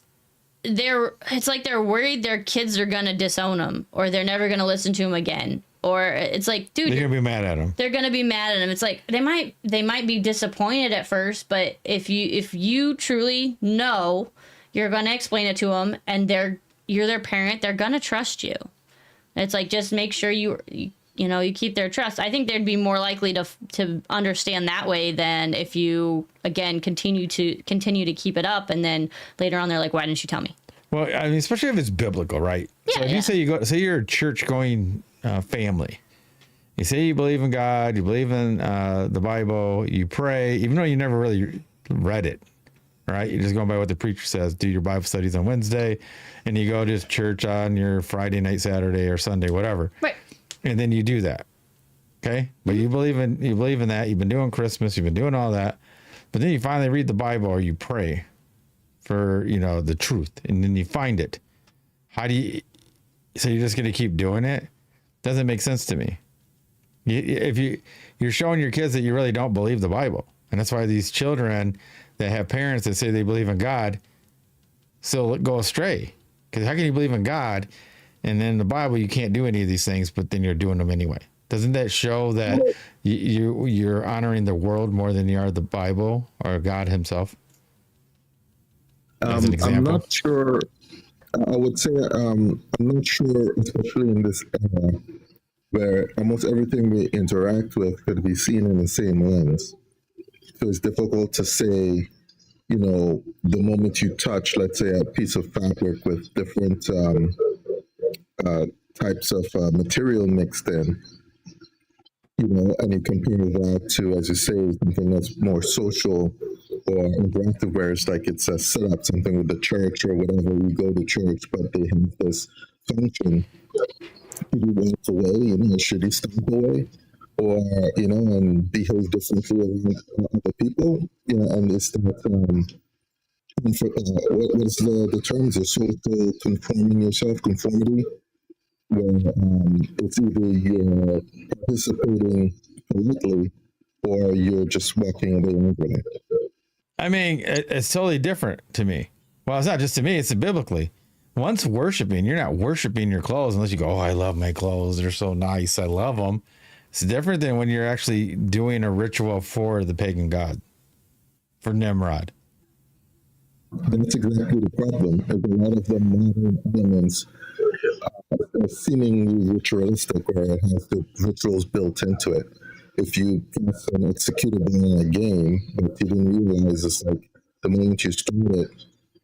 like they're worried their kids are gonna disown them, or they're never gonna listen to them again, or it's like, dude, they're gonna be mad at them. They're gonna be mad at them. It's like they might be disappointed at first, but if you truly know, you're gonna explain it to them, and you're their parent, they're gonna trust you. It's like, just make sure you keep their trust. I think they'd be more likely to understand that way than if you, again, continue to keep it up, and then later on they're like, why didn't you tell me? Well, I mean, especially if it's biblical, right? Yeah, so if you say you're a church going family, you say you believe in God, you believe in the Bible, you pray, even though you never really read it, right? You're just going by what the preacher says. Do your Bible studies on Wednesday, and you go to church on your Friday night, Saturday, or Sunday, whatever. Right. And then you do that. Okay? But you believe in that. You've been doing Christmas, you've been doing all that. But then you finally read the Bible, or you pray for, the truth, and then you find it. So you're just going to keep doing it? Doesn't make sense to me. If you're showing your kids that you really don't believe the Bible. And that's why these children that have parents that say they believe in God still go astray. Because how can you believe in God, and then in the Bible you can't do any of these things, but then you're doing them anyway? Doesn't that show that you're honoring the world more than you are the Bible or God himself? As an example. I'm not sure. I would say I'm not sure, especially in this era, where almost everything we interact with could be seen in the same lens. So it's difficult to say, the moment you touch, let's say, a piece of fabric with different types of material mixed in, and you compare that to, as you say, something that's more social or interactive, where it's like it's a setup, something with the church or whatever. You go to church, but they have this function. Should he walk away? Should he step away? Or, and behave differently around other people? And it's that, what is the term? Is it social conforming yourself, conformity? Where it's either you're participating politely or you're just walking away angrily. I mean, it's totally different to me. Well, it's not just to me, it's biblically. Once worshiping, you're not worshiping your clothes unless you go, oh, I love my clothes. They're so nice. I love them. It's different than when you're actually doing a ritual for the pagan god, for Nimrod. That's exactly the problem. A lot of the modern elements are seemingly ritualistic, or it has the rituals built into it. If you press an executable in a game, but you didn't realize, it's like the moment you start it,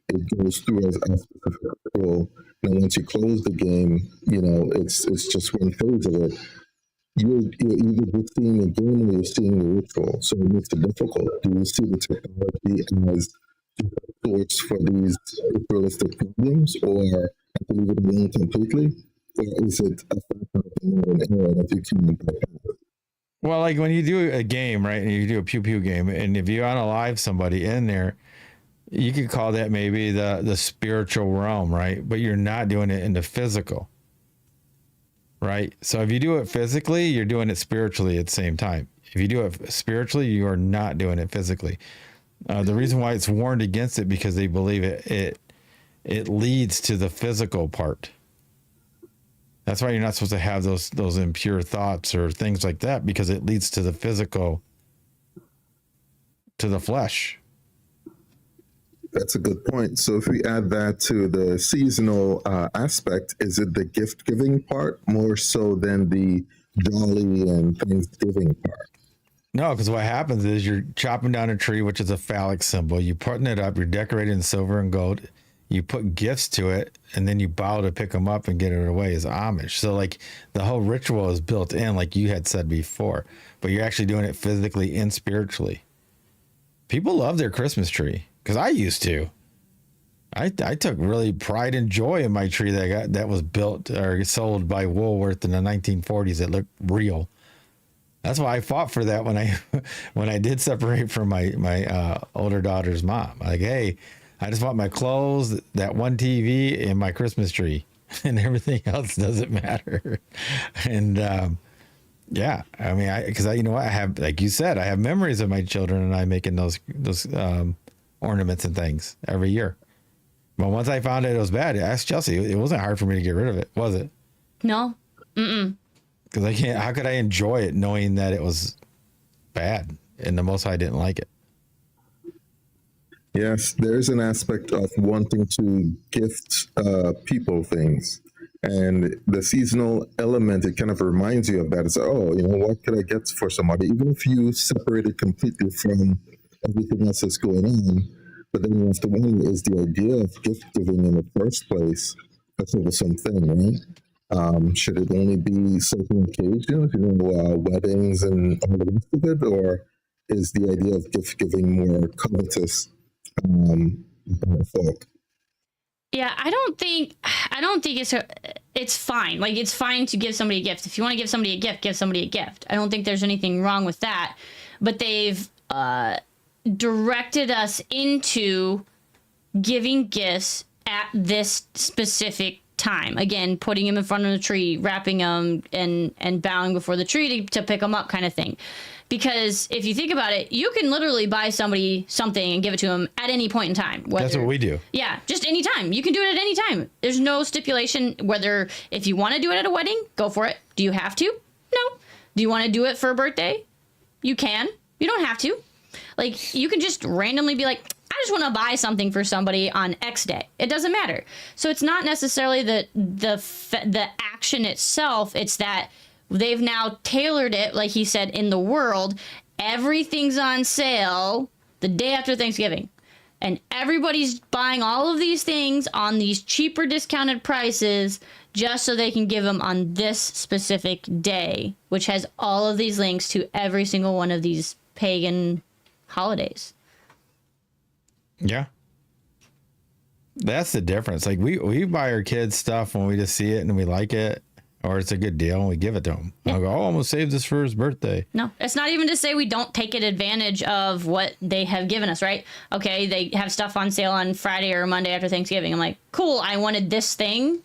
it goes through as a specific ritual. And once you close the game, it's just one phase of it. You're either just seeing the game or you're seeing the ritual. So it makes it difficult. Do you see the technology as source for these ritualistic problems, or have to leave it alone completely? Or is it a factor of an error that you can bypass? Well, like when you do a game, right, and you do a pew pew game, and if you unalive somebody in there, you could call that maybe the spiritual realm, right? But you're not doing it in the physical, right? So if you do it physically, you're doing it spiritually at the same time. If you do it spiritually, you are not doing it physically. The reason why it's warned against it because they believe it leads to the physical part. That's why you're not supposed to have those impure thoughts or things like that, because it leads to the physical, to the flesh. That's a good point. So if we add that to the seasonal aspect, is it the gift giving part more so than the jolly and Thanksgiving part? No, because what happens is you're chopping down a tree, which is a phallic symbol. You're putting it up. You're decorating in silver and gold. You put gifts to it, and then you bow to pick them up and get it away as homage. So, like, the whole ritual is built in, like you had said before, but you're actually doing it physically and spiritually. People love their Christmas tree, because I used to. I took really pride and joy in my tree that was built or sold by Woolworth in the 1940s. It looked real. That's why I fought for that when I did separate from my older daughter's mom. Like, hey, I just want my clothes, that one TV, and my Christmas tree, and everything else doesn't matter. And yeah, I mean, because you know what, I have, like you said, I have memories of my children and I making those ornaments and things every year. But once I found out it was bad, I asked Chelsey. It wasn't hard for me to get rid of it, was it? No. Because I can't. How could I enjoy it knowing that it was bad and the Most High didn't like it? Yes, there's an aspect of wanting to gift people things. And the seasonal element, it kind of reminds you of that. It's, oh, you know, what could I get for somebody? Even if you separate it completely from everything else that's going on. But then you have to wonder, is the idea of gift giving in the first place a troublesome thing, right? Should it only be certain occasions, you know, weddings and all the rest of it? Or is the idea of gift giving more covetous by folk? Yeah, I don't think it's fine. Like, it's fine to give somebody a gift. If you want to give somebody a gift, give somebody a gift. I don't think there's anything wrong with that. But they've directed us into giving gifts at this specific time. Again, putting them in front of the tree, wrapping them, and bowing before the tree to pick them up, kind of thing. Because if you think about it, you can literally buy somebody something and give it to them at any point in time. That's what we do. Yeah, just any time. You can do it at any time. There's no stipulation whether if you want to do it at a wedding, go for it. Do you have to? No. Do you want to do it for a birthday? You can. You don't have to. Like, you can just randomly be like, I just want to buy something for somebody on X day. It doesn't matter. So it's not necessarily the action itself. It's that they've now tailored it, like he said, in the world. Everything's on sale the day after Thanksgiving. And everybody's buying all of these things on these cheaper discounted prices just so they can give them on this specific day, which has all of these links to every single one of these pagan holidays. Yeah. That's the difference. Like, we buy our kids stuff when we just see it and we like it, or it's a good deal and we give it to them. Yeah. I'll go, oh, I'm going to save this for his birthday. No, it's not even to say we don't take advantage of what they have given us, right? Okay, they have stuff on sale on Friday or Monday after Thanksgiving. I'm like, cool, I wanted this thing.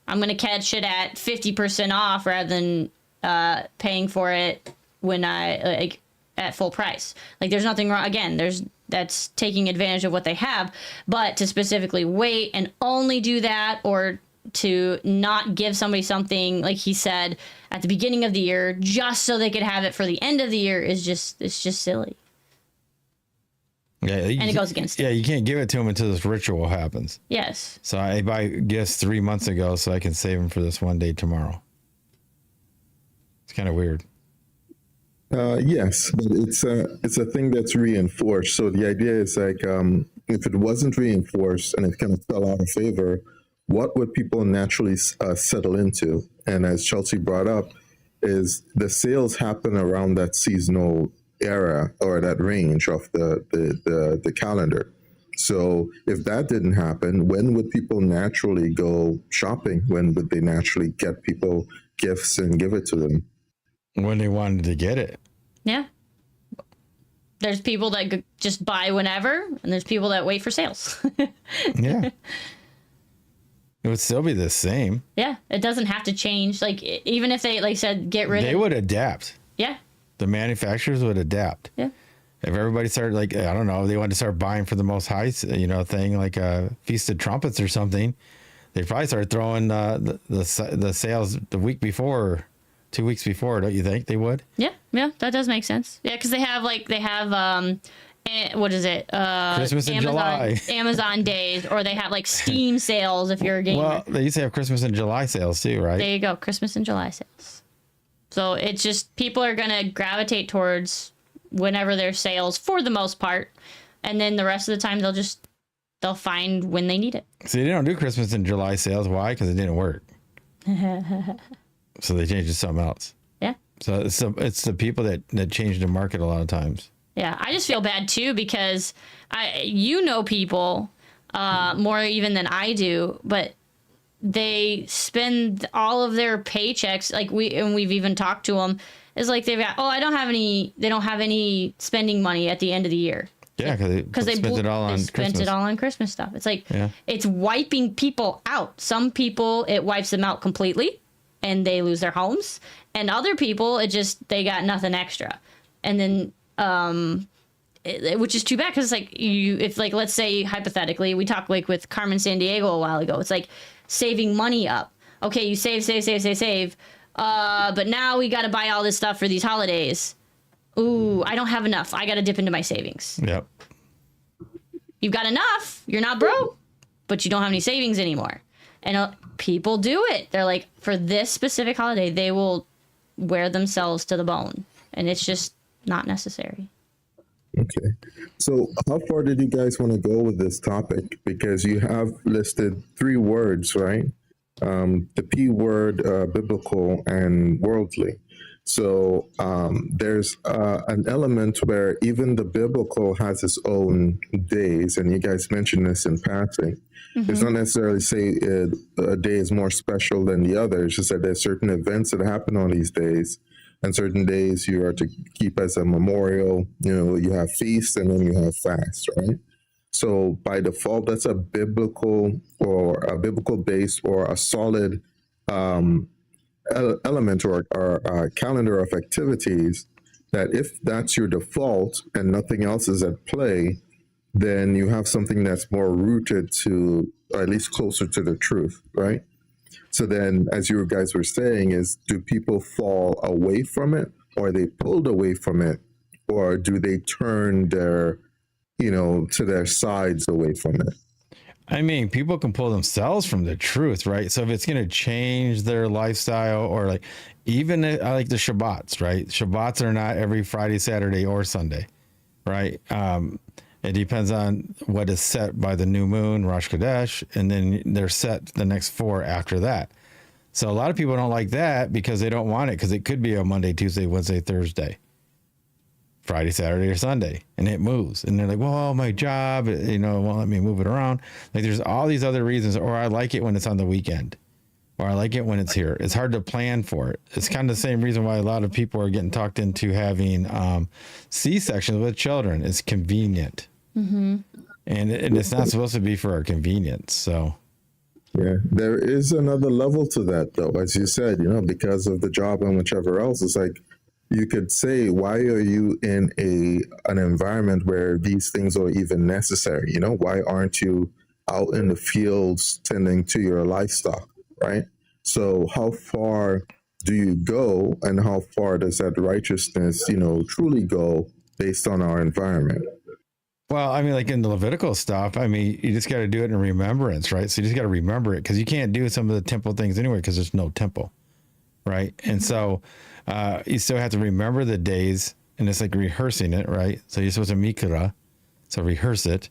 I'm going to catch it at 50% off rather than paying for it when at full price. Like, there's nothing wrong. Again, that's taking advantage of what they have, but to specifically wait and only do that, or to not give somebody something, like he said, at the beginning of the year, just so they could have it for the end of the year, it's just silly. Yeah, and it goes against it. Yeah, you can't give it to them until this ritual happens. Yes. So I buy gifts 3 months ago so I can save them for this one day tomorrow. It's kind of weird. Yes, but it's a thing that's reinforced. So the idea is like, if it wasn't reinforced and it kind of fell out of favor, what would people naturally settle into? And as Chelsey brought up, is the sales happen around that seasonal era or that range of the calendar. So if that didn't happen, when would people naturally go shopping? When would they naturally get people gifts and give it to them? When they wanted to get it. Yeah. There's people that just buy whenever, and there's people that wait for sales. Yeah. It would still be the same. Yeah, it doesn't have to change. Like, even if they, like said, get rid of... They would adapt. Yeah. The manufacturers would adapt. Yeah. If everybody started, like, I don't know, they wanted to start buying for the most high, thing, like a Feast of Trumpets or something, they'd probably start throwing the sales the week before, 2 weeks before, don't you think they would? Yeah, that does make sense. Yeah, because they have what is it? Christmas in July. Amazon days, or they have like Steam sales if you're a gamer. Well, they used to have Christmas in July sales too, right? There you go, Christmas and July sales. So it's just people are going to gravitate towards whenever there's sales for the most part, and then the rest of the time they'll find when they need it. See, they don't do Christmas in July sales. Why? Because it didn't work. So they changed it to something else. Yeah. So it's the people that change the market a lot of times. Yeah, I just feel bad too because people more even than I do, but they spend all of their paychecks we've even talked to them. It's like they've got they don't have any spending money at the end of the year. Yeah, because they spent it all on Christmas. Spent it all on Christmas stuff. It's like It's wiping people out. Some people it wipes them out completely, and they lose their homes. And other people they got nothing extra, and then which is too bad because if let's say hypothetically we talked with Carmen Sandiego a while ago. It's like saving money up. Okay, you save. But now we got to buy all this stuff for these holidays. Ooh, I don't have enough. I got to dip into my savings. Yep. You've got enough. You're not broke, but you don't have any savings anymore. And people do it. They're like, for this specific holiday, they will wear themselves to the bone. And it's just not necessary. Okay. So how far did you guys want to go with this topic? Because you have listed 3 words, right? The P word, biblical and worldly. So there's an element where even the biblical has its own days, and you guys mentioned this in passing. Mm-hmm. It's not necessarily say a day is more special than the other. It's just that there's certain events that happen on these days, and certain days you are to keep as a memorial. You have feasts and then you have fasts, right? So by default, that's a biblical base or a solid element or calendar of activities that if that's your default and nothing else is at play, then you have something that's more rooted to, or at least closer to the truth, right? So then, as you guys were saying, do people fall away from it, or are they pulled away from it, or do they turn their, to their sides away from it? I mean, people can pull themselves from the truth, right? So if it's going to change their lifestyle, or even I like the Shabbats, right? Shabbats are not every Friday, Saturday, or Sunday, right? It depends on what is set by the new moon, Rosh Chodesh, and then they're set the next 4 after that. So a lot of people don't like that because they don't want it, because it could be a Monday, Tuesday, Wednesday, Thursday, Friday, Saturday, or Sunday, and it moves. And they're like, well, my job, won't let me move it around. Like, there's all these other reasons, or I like it when it's on the weekend, or I like it when it's here. It's hard to plan for it. It's kind of the same reason why a lot of people are getting talked into having C-sections with children. It's convenient. Mm-hmm. And it's not supposed to be for our convenience. So, yeah, there is another level to that, though, as you said, because of the job and whichever else. It's like, you could say, why are you in an environment where these things are even necessary? Why aren't you out in the fields tending to your livestock, right? So how far do you go, and how far does that righteousness, truly go based on our environment? Well, I mean, like in the Levitical stuff, I mean, you just got to do it in remembrance, right? So you just got to remember it, because you can't do some of the temple things anyway, because there's no temple, right? And so you still have to remember the days, and it's like rehearsing it, right? So you're supposed to mikra, so rehearse it,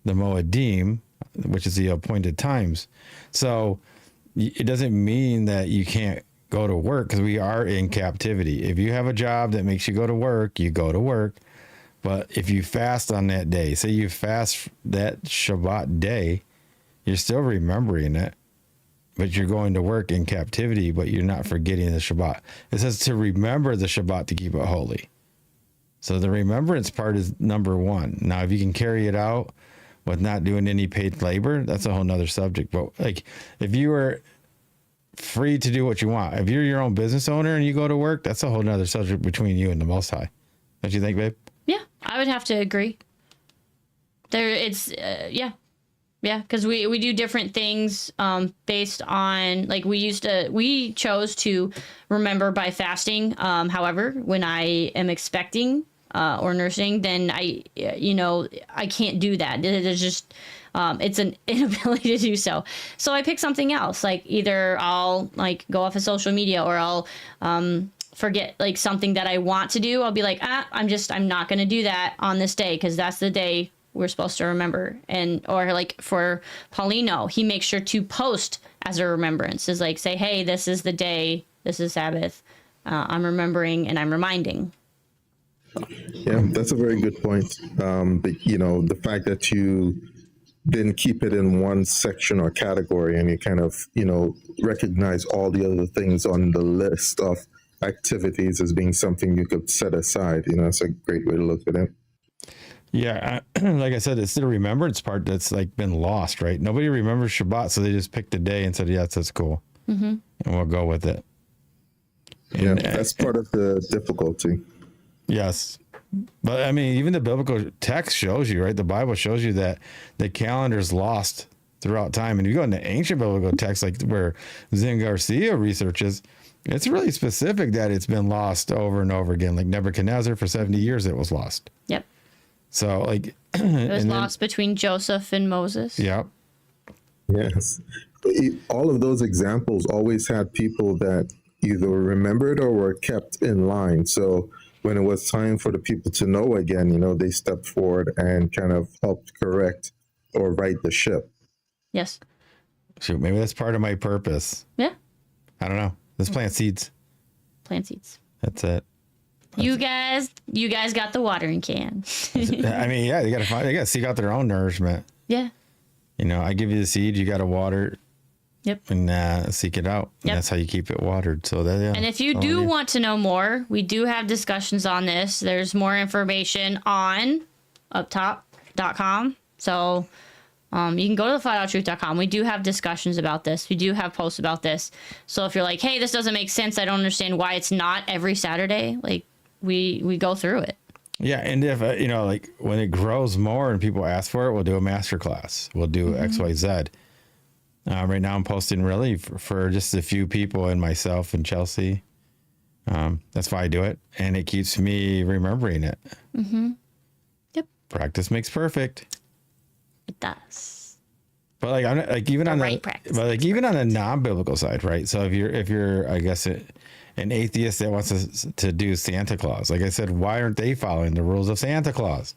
the moedim, which is the appointed times. So it doesn't mean that you can't go to work, because we are in captivity. If you have a job that makes you go to work, you go to work. But if you fast on that day, say you fast that Shabbat day, you're still remembering it, but you're going to work in captivity, but you're not forgetting the Shabbat. It says to remember the Shabbat to keep it holy. So the remembrance part is number one. Now, if you can carry it out with not doing any paid labor, that's a whole nother subject. But like, if you were free to do what you want, if you're your own business owner and you go to work, that's a whole nother subject between you and the Most High. Don't you think, babe? Yeah, I would have to agree. Yeah, because we do different things based on, like, we chose to remember by fasting. However, when I am expecting or nursing, then I can't do that. There's just it's an inability to do so. So I pick something else. Like, either I'll like go off of social media, or I'll forget like something that I want to do. I'll be like, I'm not going to do that on this day, because that's the day we're supposed to remember. Or like for Paulino, he makes sure to post as a remembrance, is like, say, hey, this is the day, this is Sabbath. I'm remembering and I'm reminding. Yeah, that's a very good point. The fact that you didn't keep it in one section or category, and you kind of, recognize all the other things on the list of activities as being something you could set aside. It's a great way to look at it. Yeah, like I said, it's the remembrance part that's like been lost, right? Nobody remembers Shabbat, so they just picked a day and said, "Yeah, that's cool," and we'll go with it. Yeah, that's part of the difficulty. Yes, but I mean, even the biblical text shows you, right? The Bible shows you that the calendar's lost throughout time, and if you go into ancient biblical texts, like where Zen Garcia researches, it's really specific that it's been lost over and over again. Like Nebuchadnezzar, for 70 years, it was lost. Yep. So like it was lost between Joseph and Moses. Yep. Yes. All of those examples always had people that either remembered or were kept in line. So when it was time for the people to know again, they stepped forward and kind of helped correct or right the ship. Yes. Shoot, maybe that's part of my purpose. Yeah. I don't know. Let's plant seeds. Plant seeds. That's it. You guys got the watering can. I mean, yeah, they gotta seek out their own nourishment. Yeah. I give you the seed, you gotta water. Yep. And seek it out. Yep. And that's how you keep it watered. So that. Yeah, and if you do want to know more, we do have discussions on this. There's more information on uptop.com. So you can go to the flatouttruth.com. We do have discussions about this. We do have posts about this. So if you're like, hey, this doesn't make sense, I don't understand why it's not every Saturday, like, we go through it. Yeah, and if like when it grows more and people ask for it, we'll do a masterclass. We'll do XYZ. Right now, I'm posting really for just a few people and myself and Chelsey. That's why I do it, and it keeps me remembering it. Yep. Practice makes perfect. It does. But like, I'm like even The on right the practice but like makes even on the non-biblical side, right? So if you're I guess an atheist that wants to do Santa Claus, like I said, why aren't they following the rules of Santa Claus?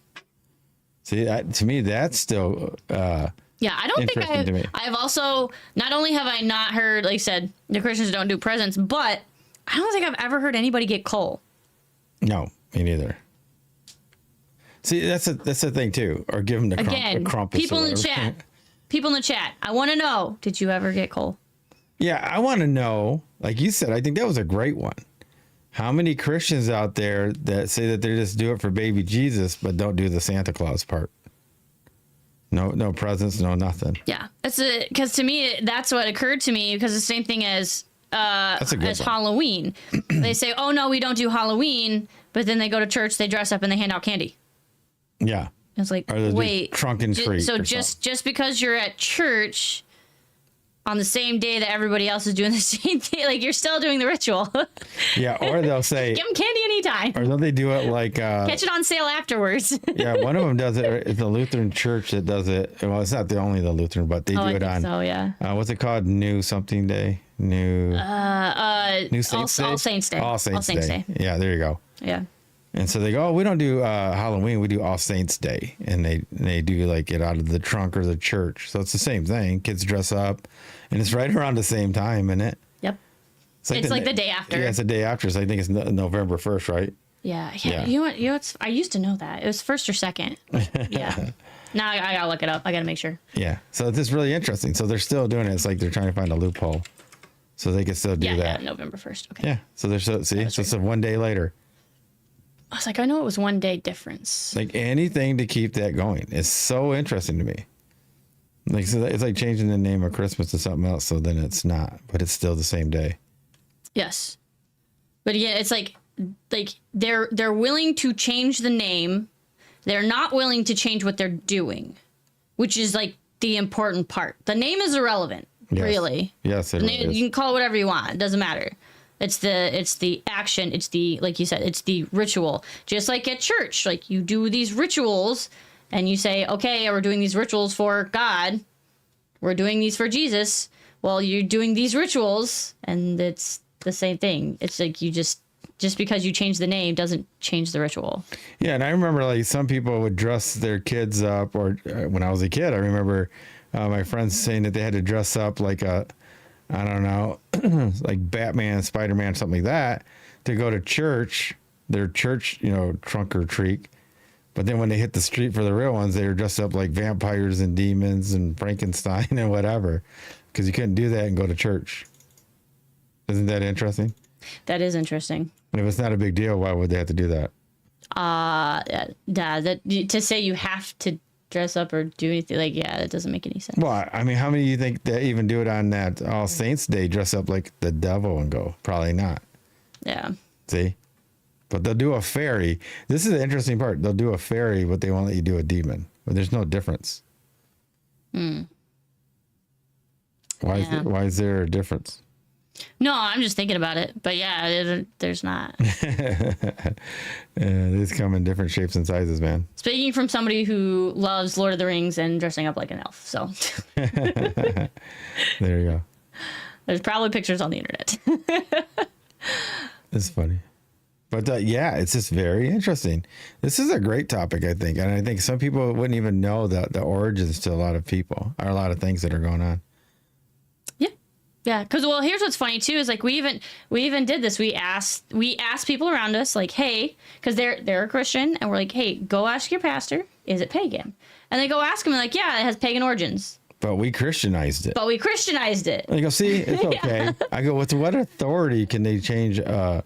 See, to me, that's still Yeah, I don't think interesting to me. I've also, not only have I not heard, like I said, the Christians don't do presents, but I don't think I've ever heard anybody get coal. No, me neither. See, that's the thing too, or give them the Again, crumpets. people in the chat. People in the chat. I want to know, did you ever get coal? Yeah, I want to know, like you said, I think that was a great one. How many Christians out there that say that they just do it for baby Jesus, but don't do the Santa Claus part? No presents, no nothing. Yeah, that's it. Because to me, that's what occurred to me. Because the same thing as That's a good one. Halloween. They say, "Oh no, we don't do Halloween," but then they go to church, they dress up, and they hand out candy. Yeah. It's like, Or they do wait, trunk and treat. so or just because you're at church on the same day that everybody else is doing the same thing, like you're still doing the ritual. yeah, or they'll say, Give them candy anytime. or don't they do it like Catch it on sale afterwards. yeah, one of them does it. It's the Lutheran church that does it. Well, it's not the only the Lutheran, but they do I it think on. so, yeah. What's it called? New something day. New Saints Day. All Saints Day. All Saints Day. Yeah, there you go. Yeah. And so they go, oh, we don't do Halloween. We do All Saints Day, and they do like get out of the trunk or the church. So it's the same thing. Kids dress up, and it's right around the same time, isn't it? Yep. It's like the day after. Yeah, it's the day after. So I think it's November 1st, right? Yeah. Yeah. You know what? I used to know that. It was first or second. Yeah. Now I gotta look it up. I gotta make sure. Yeah. So it's just really interesting. So they're still doing it. It's like they're trying to find a loophole so they can still do that. Yeah, November 1st. Okay. Yeah. So they're so it's a 1 day later. I was like, I know it was 1 day difference. Like anything to keep that going. It's so interesting to me. Like so it's like changing the name of Christmas to something else, so then it's not, but it's still the same day. Yes. But yeah, it's like they're willing to change the name. They're not willing to change what they're doing, which is like the important part. The name is irrelevant, really. Yes, it is. You can call it whatever you want. It doesn't matter. It's the action. It's the, like you said, it's the ritual. Just like at church, like you do these rituals and you say, okay, we're doing these rituals for God. We're doing these for Jesus. Well, you're doing these rituals and it's the same thing. It's like you just because you change the name doesn't change the ritual. Yeah, and I remember like some people would dress their kids up, or when I was a kid, I remember my friends saying that they had to dress up like I don't know, like Batman, Spider-Man, something like that, to go to church, their church, trunk or treat. But then when they hit the street for the real ones, they were dressed up like vampires and demons and Frankenstein and whatever, because you couldn't do that and go to church. Isn't that interesting? That is interesting. And if it's not a big deal, why would they have to do that? To say you have to dress up or do anything, that doesn't make any sense. Well, I mean, how many do you think that even do it on that All Saints Day, dress up like the devil and go? Probably not. Yeah. See? But they'll do a fairy. This is the interesting part. They'll do a fairy, but they won't let you do a demon. But there's no difference. Why is there a difference? No, I'm just thinking about it. But yeah, there's not. These come in different shapes and sizes, man. Speaking from somebody who loves Lord of the Rings and dressing up like an elf. So there you go. There's probably pictures on the internet. It's funny. But it's just very interesting. This is a great topic, I think. And I think some people wouldn't even know the origins to a lot of people or a lot of things that are going on. Yeah, because here's what's funny too is like we even did this. We asked people around us like, hey, because they're a Christian, and we're like, hey, go ask your pastor, is it pagan? And they go ask him, and like, yeah, it has pagan origins. But we Christianized it. And they go, see, it's okay. I go, with what authority can they change an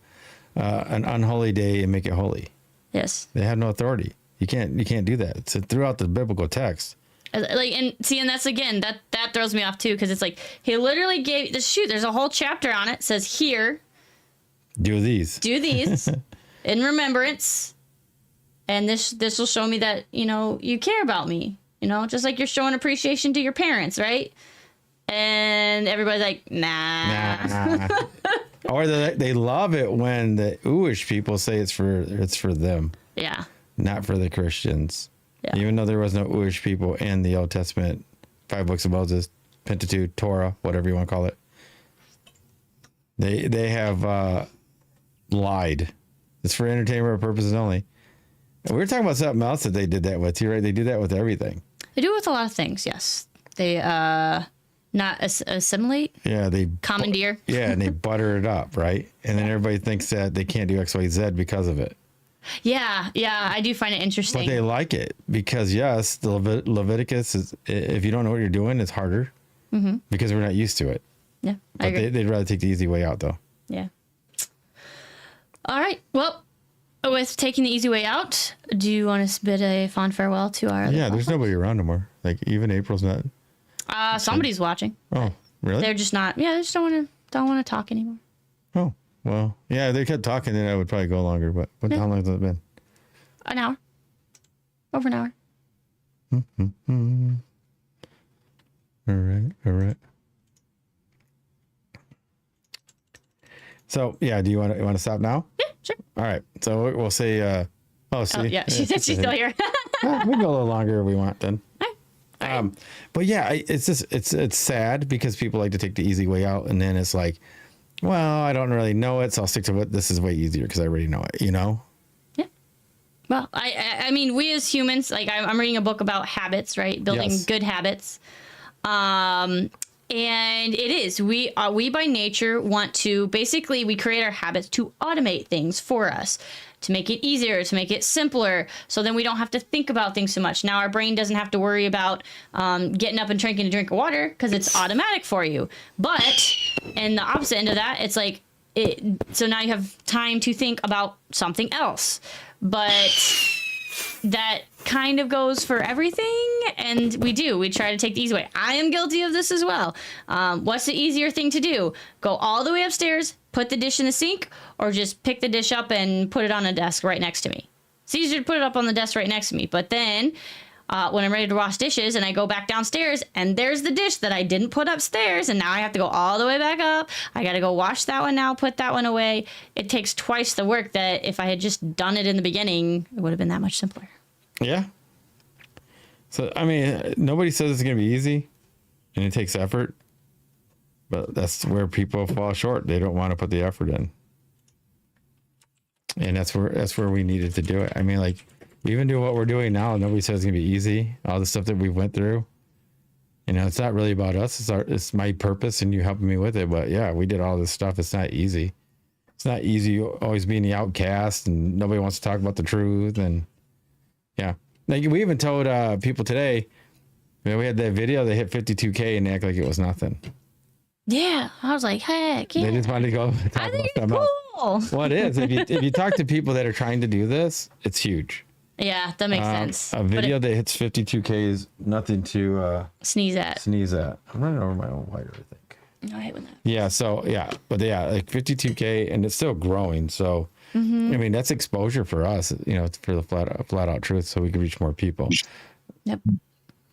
unholy day and make it holy? Yes, they have no authority. You can't do that. It's throughout the biblical text. And that's again that throws me off too, because it's like he literally gave there's a whole chapter on it, says here, do these in remembrance, and this will show me that you care about me, just like you're showing appreciation to your parents, right? And everybody's like, nah. Or they love it when the Ooish people say it's for them, not for the Christians. Yeah. Even though there was no Jewish people in the Old Testament, 5 books of Moses, Pentateuch, Torah, whatever you want to call it, they have lied. It's for entertainment purposes only. And we were talking about something else that they did that with too, right? They do that with everything. They do it with a lot of things. Yes, they not assimilate. Yeah, they commandeer. Yeah, and they butter it up, right? And then everybody thinks that they can't do X, Y, Z because of it. Yeah, I do find it interesting. But they like it because, yes, the Leviticus is, if you don't know what you're doing, it's harder because we're not used to it. Yeah, but they'd rather take the easy way out, though. Yeah. All right. Well, with taking the easy way out, do you want to bid a fond farewell to our? Yeah, there's nobody around anymore. Like even April's not. Somebody's watching. Oh, really? They're just not. Yeah, they just don't want to talk anymore. Oh. Well, yeah, they kept talking, then I would probably go longer. But how long has it been? An hour. Over an hour. All right. So, yeah, do you want to stop now? Yeah, sure. All right. So we'll say. See. Yeah, she's still here. We can go a little longer if we want then. All right. But yeah, it's sad because people like to take the easy way out, and then it's like, well, I don't really know it, so I'll stick to what this is way easier because I already know it, Yeah. Well, I mean, we as humans, like I'm reading a book about habits, right? Building good habits. And it is, we by nature want to, basically we create our habits to automate things for us. to make it easier, to make it simpler. So then we don't have to think about things so much. Now our brain doesn't have to worry about getting up and drinking a drink of water because it's automatic for you. But in the opposite end of that, it's like, so now you have time to think about something else. But that kind of goes for everything, and we try to take the easy way. I am guilty of this as well. What's the easier thing to do? Go all the way upstairs, put the dish in the sink, or just pick the dish up and put it on a desk right next to me? It's easier to put it up on the desk right next to me, but then when I'm ready to wash dishes and I go back downstairs and there's the dish that I didn't put upstairs, and now I have to go all the way back up. I got to go wash that one now, put that one away. It takes twice the work that if I had just done it in the beginning, it would have been that much simpler. Yeah. So, I mean, nobody says it's going to be easy and it takes effort, but that's where people fall short. They don't want to put the effort in. And that's where we needed to do it. I mean, like, we even do what we're doing now. Nobody says it's going to be easy. All the stuff that we went through, you know, it's not really about us. It's my purpose and you helping me with it. But yeah, we did all this stuff. It's not easy. It's not easy always being the outcast and nobody wants to talk about the truth. And yeah, like we even told people today, we had that video that hit 52K and they act like it was nothing. Yeah, I was like, heck yeah. They just wanted to go talk I think about it's cool. Well, it is. If you talk to people that are trying to do this, it's huge. Yeah, that makes sense. A video that hits 52K is nothing to sneeze at. I'm running over my own wire, I think. No, I hate when that. Yeah, so yeah, but yeah, like 52K and it's still growing. So I mean, that's exposure for us, you know, for the flat out truth, so we can reach more people. Yep.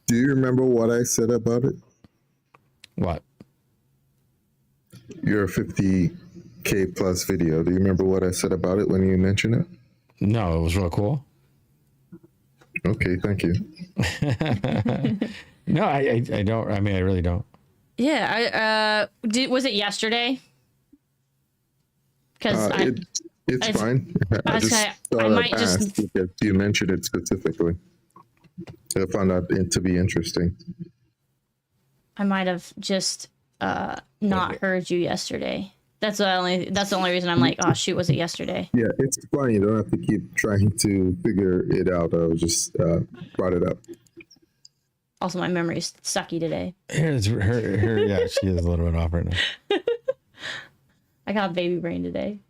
Do you remember what I said about it? What? Your 50K plus video. Do you remember what I said about it when you mentioned it? No, it was real cool. Okay, thank you. No, I don't. I mean, I really don't. Yeah, was it yesterday? Because it's fine. I just I thought might I'd just ask because you mentioned it specifically. I found that to be interesting. I might have just not heard you yesterday. That's the only reason I'm like, oh shoot, was it yesterday? Yeah, it's fine. You don't have to keep trying to figure it out. I was just brought it up. Also, my memory's sucky today. Here's her. Yeah, she is a little bit off right now. I got baby brain today.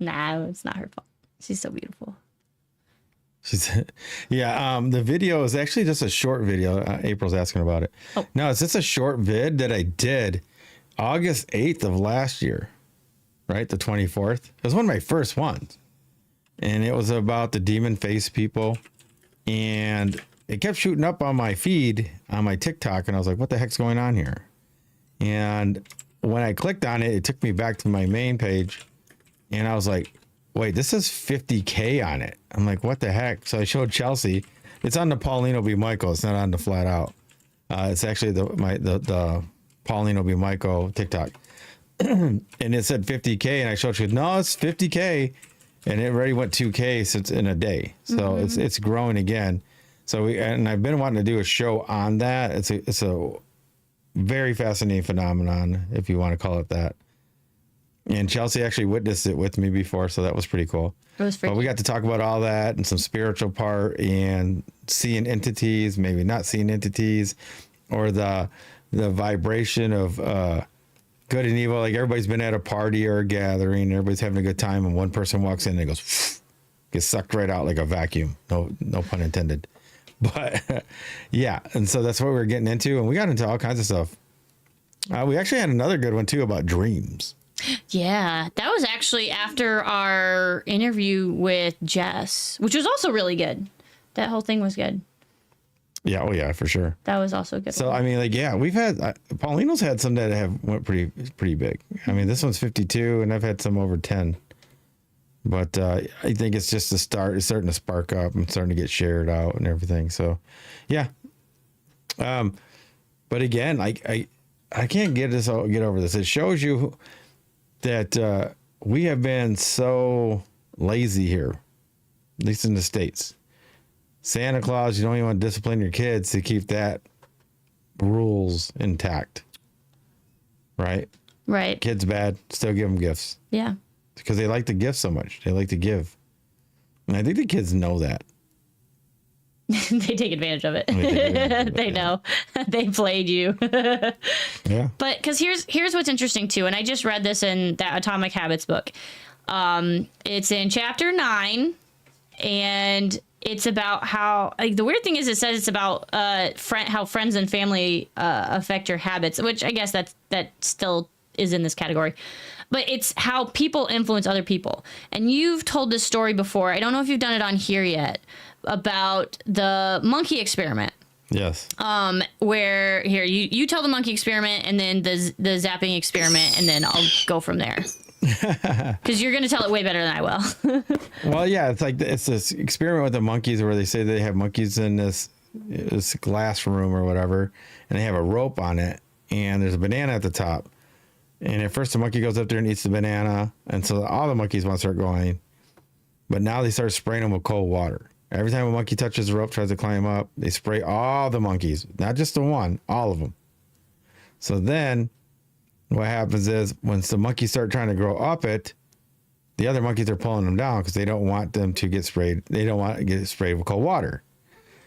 Nah, it's not her fault. She's so beautiful. The video is actually just a short video. April's asking about it. Oh. No, it's just a short vid that I did August 8th of last year, right? The 24th. It was one of my first ones. And it was about the demon face people. And it kept shooting up on my feed on my TikTok. And I was like, what the heck's going on here? And when I clicked on it, it took me back to my main page. And I was like, wait, this is 50K on it. I'm like, what the heck? So I showed Chelsey. It's on the Paulino B Michael. It's not on the Flat Out. It's actually the Paulino B Michael TikTok. And it said 50K. And I showed her, no, it's 50K. And it already went 2K since in a day. So it's growing again. So I've been wanting to do a show on that. It's a very fascinating phenomenon, if you want to call it that. And Chelsey actually witnessed it with me before, so that was pretty cool. It was freaky. But we got to talk about all that and some spiritual part and seeing entities, maybe not seeing entities, or the vibration of good and evil. Like everybody's been at a party or a gathering, everybody's having a good time, and one person walks in and it goes, gets sucked right out like a vacuum. No pun intended. But yeah, and so that's what we were getting into, and we got into all kinds of stuff. We actually had another good one too about dreams. Yeah, that was actually after our interview with Jess, which was also really good. That whole thing was good. Yeah, oh yeah, for sure. That was also good. So I mean, like, yeah, we've had Paulino's had some that have went pretty big. I mean, this one's 52, and I've had some over 10. But I think it's just the start. It's starting to spark up and starting to get shared out and everything. So, yeah. But again, I can't get over this. It shows you that we have been so lazy here, at least in the States. Santa Claus, you don't even want to discipline your kids to keep that rules intact. Right? Right. Kids bad, still give them gifts. Yeah. Because they like to give so much. They like to give. And I think the kids know that. They take advantage of it. They know. They played you. Yeah. But because here's what's interesting too, and I just read this in that Atomic Habits book. It's in chapter 9, and it's about how, like, the weird thing is, it says it's about how friends and family affect your habits, which I guess that still is in this category. But it's how people influence other people. And you've told this story before. I don't know if you've done it on here yet, about the monkey experiment. Yes. Where here you tell the monkey experiment, and then the zapping experiment, and then I'll go from there. Because you're going to tell it way better than I will. Well, yeah, it's this experiment with the monkeys where they say they have monkeys in this glass room or whatever, and they have a rope on it, and there's a banana at the top. And at first the monkey goes up there and eats the banana, and so all the monkeys want to start going. But now they start spraying them with cold water. Every time a monkey touches the rope, tries to climb up, they spray all the monkeys, not just the one, all of them. So then what happens is, once the monkeys start trying to grow up it, the other monkeys are pulling them down because they don't want them to get sprayed. They don't want to get sprayed with cold water.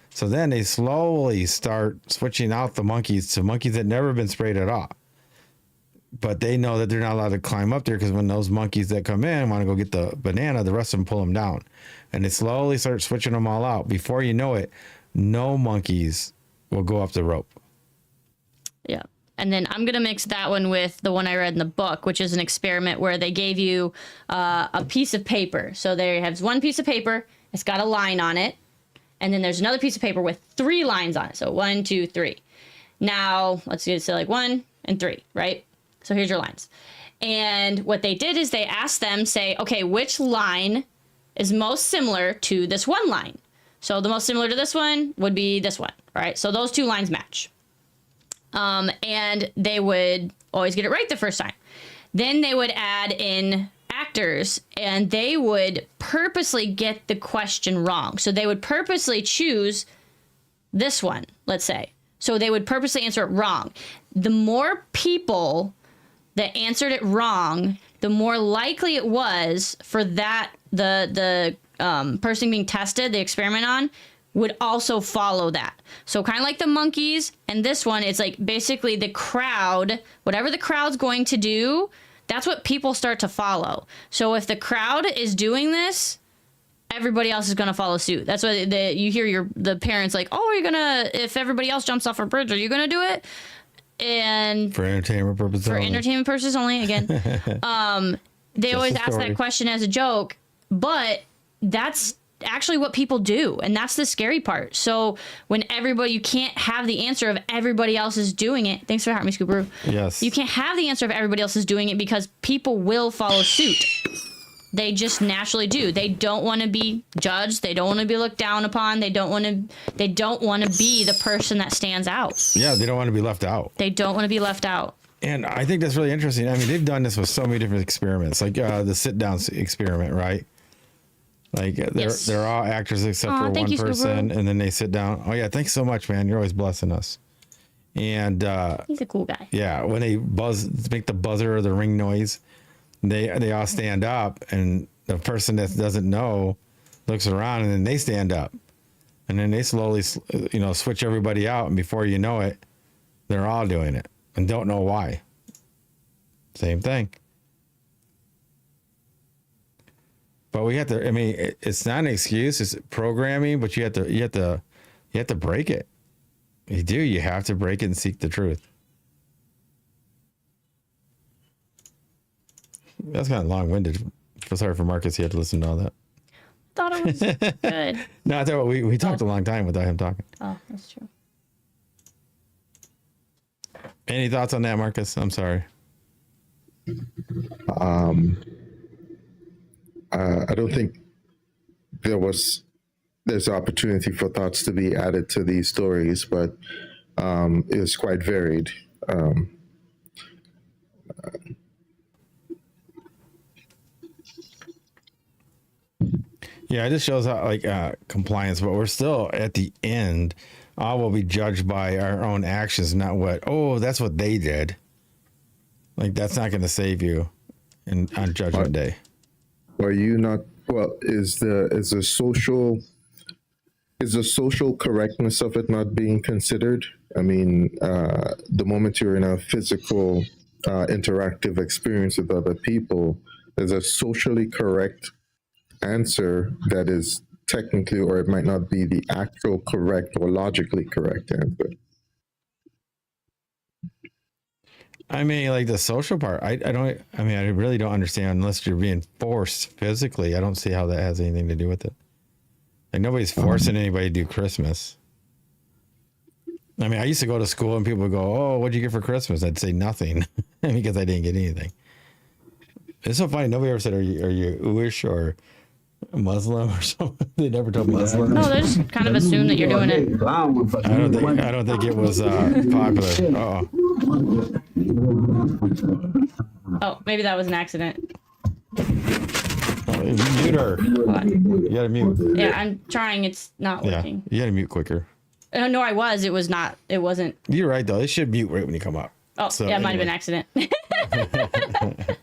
So then they slowly start switching out the monkeys to monkeys that never been sprayed at all. But they know that they're not allowed to climb up there, because when those monkeys that come in want to go get the banana, the rest of them pull them down. And they slowly start switching them all out. Before you know it, no monkeys will go up the rope. Yeah. And then I'm going to mix that one with the one I read in the book, which is an experiment where they gave you a piece of paper. So there has one piece of paper. It's got a line on it. And then there's another piece of paper with 3 lines on it. So 1, 2, 3. Now, let's say like 1 and 3, right? So here's your lines. And what they did is they asked them, say, okay, which line is most similar to this one line? So the most similar to this one would be this one, right? So those 2 lines match. And they would always get it right the first time. Then they would add in actors, and they would purposely get the question wrong. So they would purposely choose this one, let's say. So they would purposely answer it wrong. The more people that answered it wrong, the more likely it was for that the person being tested, the experiment on, would also follow that. So kind of like the monkeys and this one, it's like basically the crowd, whatever the crowd's going to do, that's what people start to follow. So if the crowd is doing this, everybody else is going to follow suit. That's why you hear the parents like, oh, are you going to, if everybody else jumps off a bridge, are you going to do it? And for entertainment purposes only. Entertainment purposes only, again. They always ask that question as a joke, but that's actually what people do, and that's the scary part. So when you can't have the answer of everybody else is doing it. Thanks for having me, Scooperoo. Yes. You can't have the answer of everybody else is doing it, because people will follow suit. They just naturally do. They don't want to be judged. They don't want to be looked down upon. They don't want to be the person that stands out. Yeah, they don't want to be left out. They don't want to be left out. And I think that's really interesting. I mean, they've done this with so many different experiments, like the sit-down experiment, right? Like they're all actors except for one person, and then they sit down. Oh yeah, thanks so much, man. You're always blessing us. And he's a cool guy. Yeah, when they make the buzzer or the ring noise, they all stand up, and the person that doesn't know looks around, and then they stand up, and then they slowly, switch everybody out, and before you know it, they're all doing it and don't know why. Same thing. But we have to. I mean, it's not an excuse. It's programming, but you have to break it. You do. You have to break it and seek the truth. That's kind of long-winded. Sorry for Marcus. He had to listen to all that. Thought it was good. No, I thought we talked a long time without him talking. Oh, that's true. Any thoughts on that, Marcus? I'm sorry. I don't think there's opportunity for thoughts to be added to these stories, but it's quite varied. Yeah, it just shows how compliance, but we're still at the end. All will be judged by our own actions, not that's what they did. Like, that's not going to save you on Judgment Day. Are you not Well, is the social correctness of it not being considered? I mean, the moment you're in a physical, interactive experience with other people, there's a socially correct answer that is technically, or it might not be the actual correct or logically correct answer. I mean, like the social part, I really don't understand unless you're being forced physically. I don't see how that has anything to do with it. Like nobody's forcing anybody to do Christmas. I mean, I used to go to school and people would go, "Oh, what'd you get for Christmas?" I'd say nothing because I didn't get anything. It's so funny. Nobody ever said, "Are you Jewish or Muslim or something?" They never told me that. No, they just kind of assume that you're doing it. I don't think it was popular. Uh-oh. Oh, maybe that was an accident. Mute her. You gotta mute. Yeah, I'm trying. It's not working. You gotta mute quicker. No, I was. It was not. It wasn't. You're right though. It should mute right when you come up. Oh, So, yeah, it might have been anyway. an accident.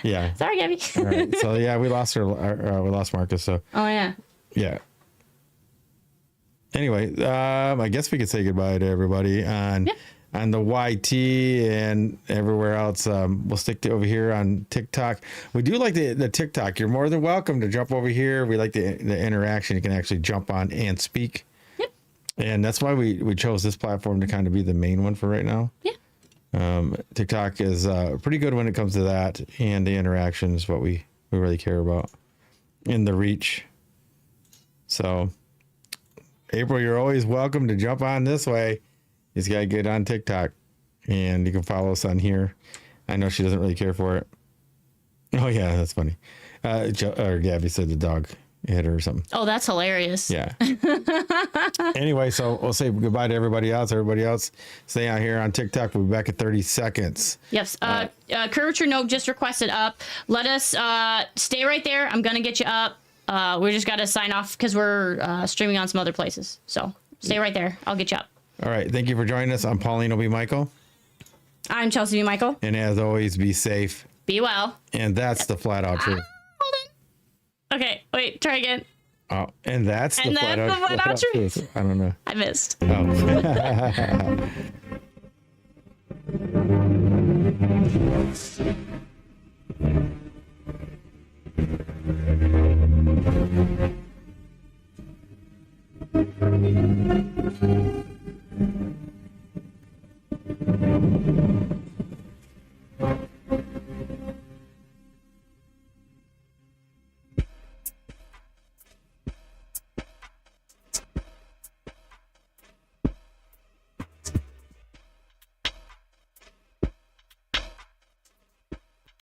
Yeah. Sorry, Gabby. All right. So yeah, we lost her. We lost Marcus. So Oh yeah. yeah. Anyway, I guess we could say goodbye to everybody on the YT and everywhere else. We'll stick to over here on TikTok. We do like the TikTok. You're more than welcome to jump over here. We like the interaction. You can actually jump on and speak. Yep. And that's why we chose this platform to kind of be the main one for right now. Yeah. TikTok is pretty good when it comes to that, and the interaction is what we really care about, and the reach. So, April, you're always welcome to jump on this way. You just gotta get on TikTok, and you can follow us on here. I know she doesn't really care for it. Oh yeah, that's funny. Or Gabby said the dog hit her or something. Oh, that's hilarious. Yeah. Anyway, so we'll say goodbye to everybody else. Everybody else, stay out here on TikTok. We'll be back in 30 seconds. Yes. Curvature Note just requested up. Let us stay right there. I'm gonna get you up. We just gotta sign off because we're streaming on some other places. So stay right there. I'll get you up. All right. Thank you for joining us. I'm Paulino B Michael. I'm Chelsey B Michael. And as always, be safe. Be well. And that's the flat out truth. Hold on. Okay. Wait. Try again. Oh, and that's the flat out truth. I don't know. I missed. Oh.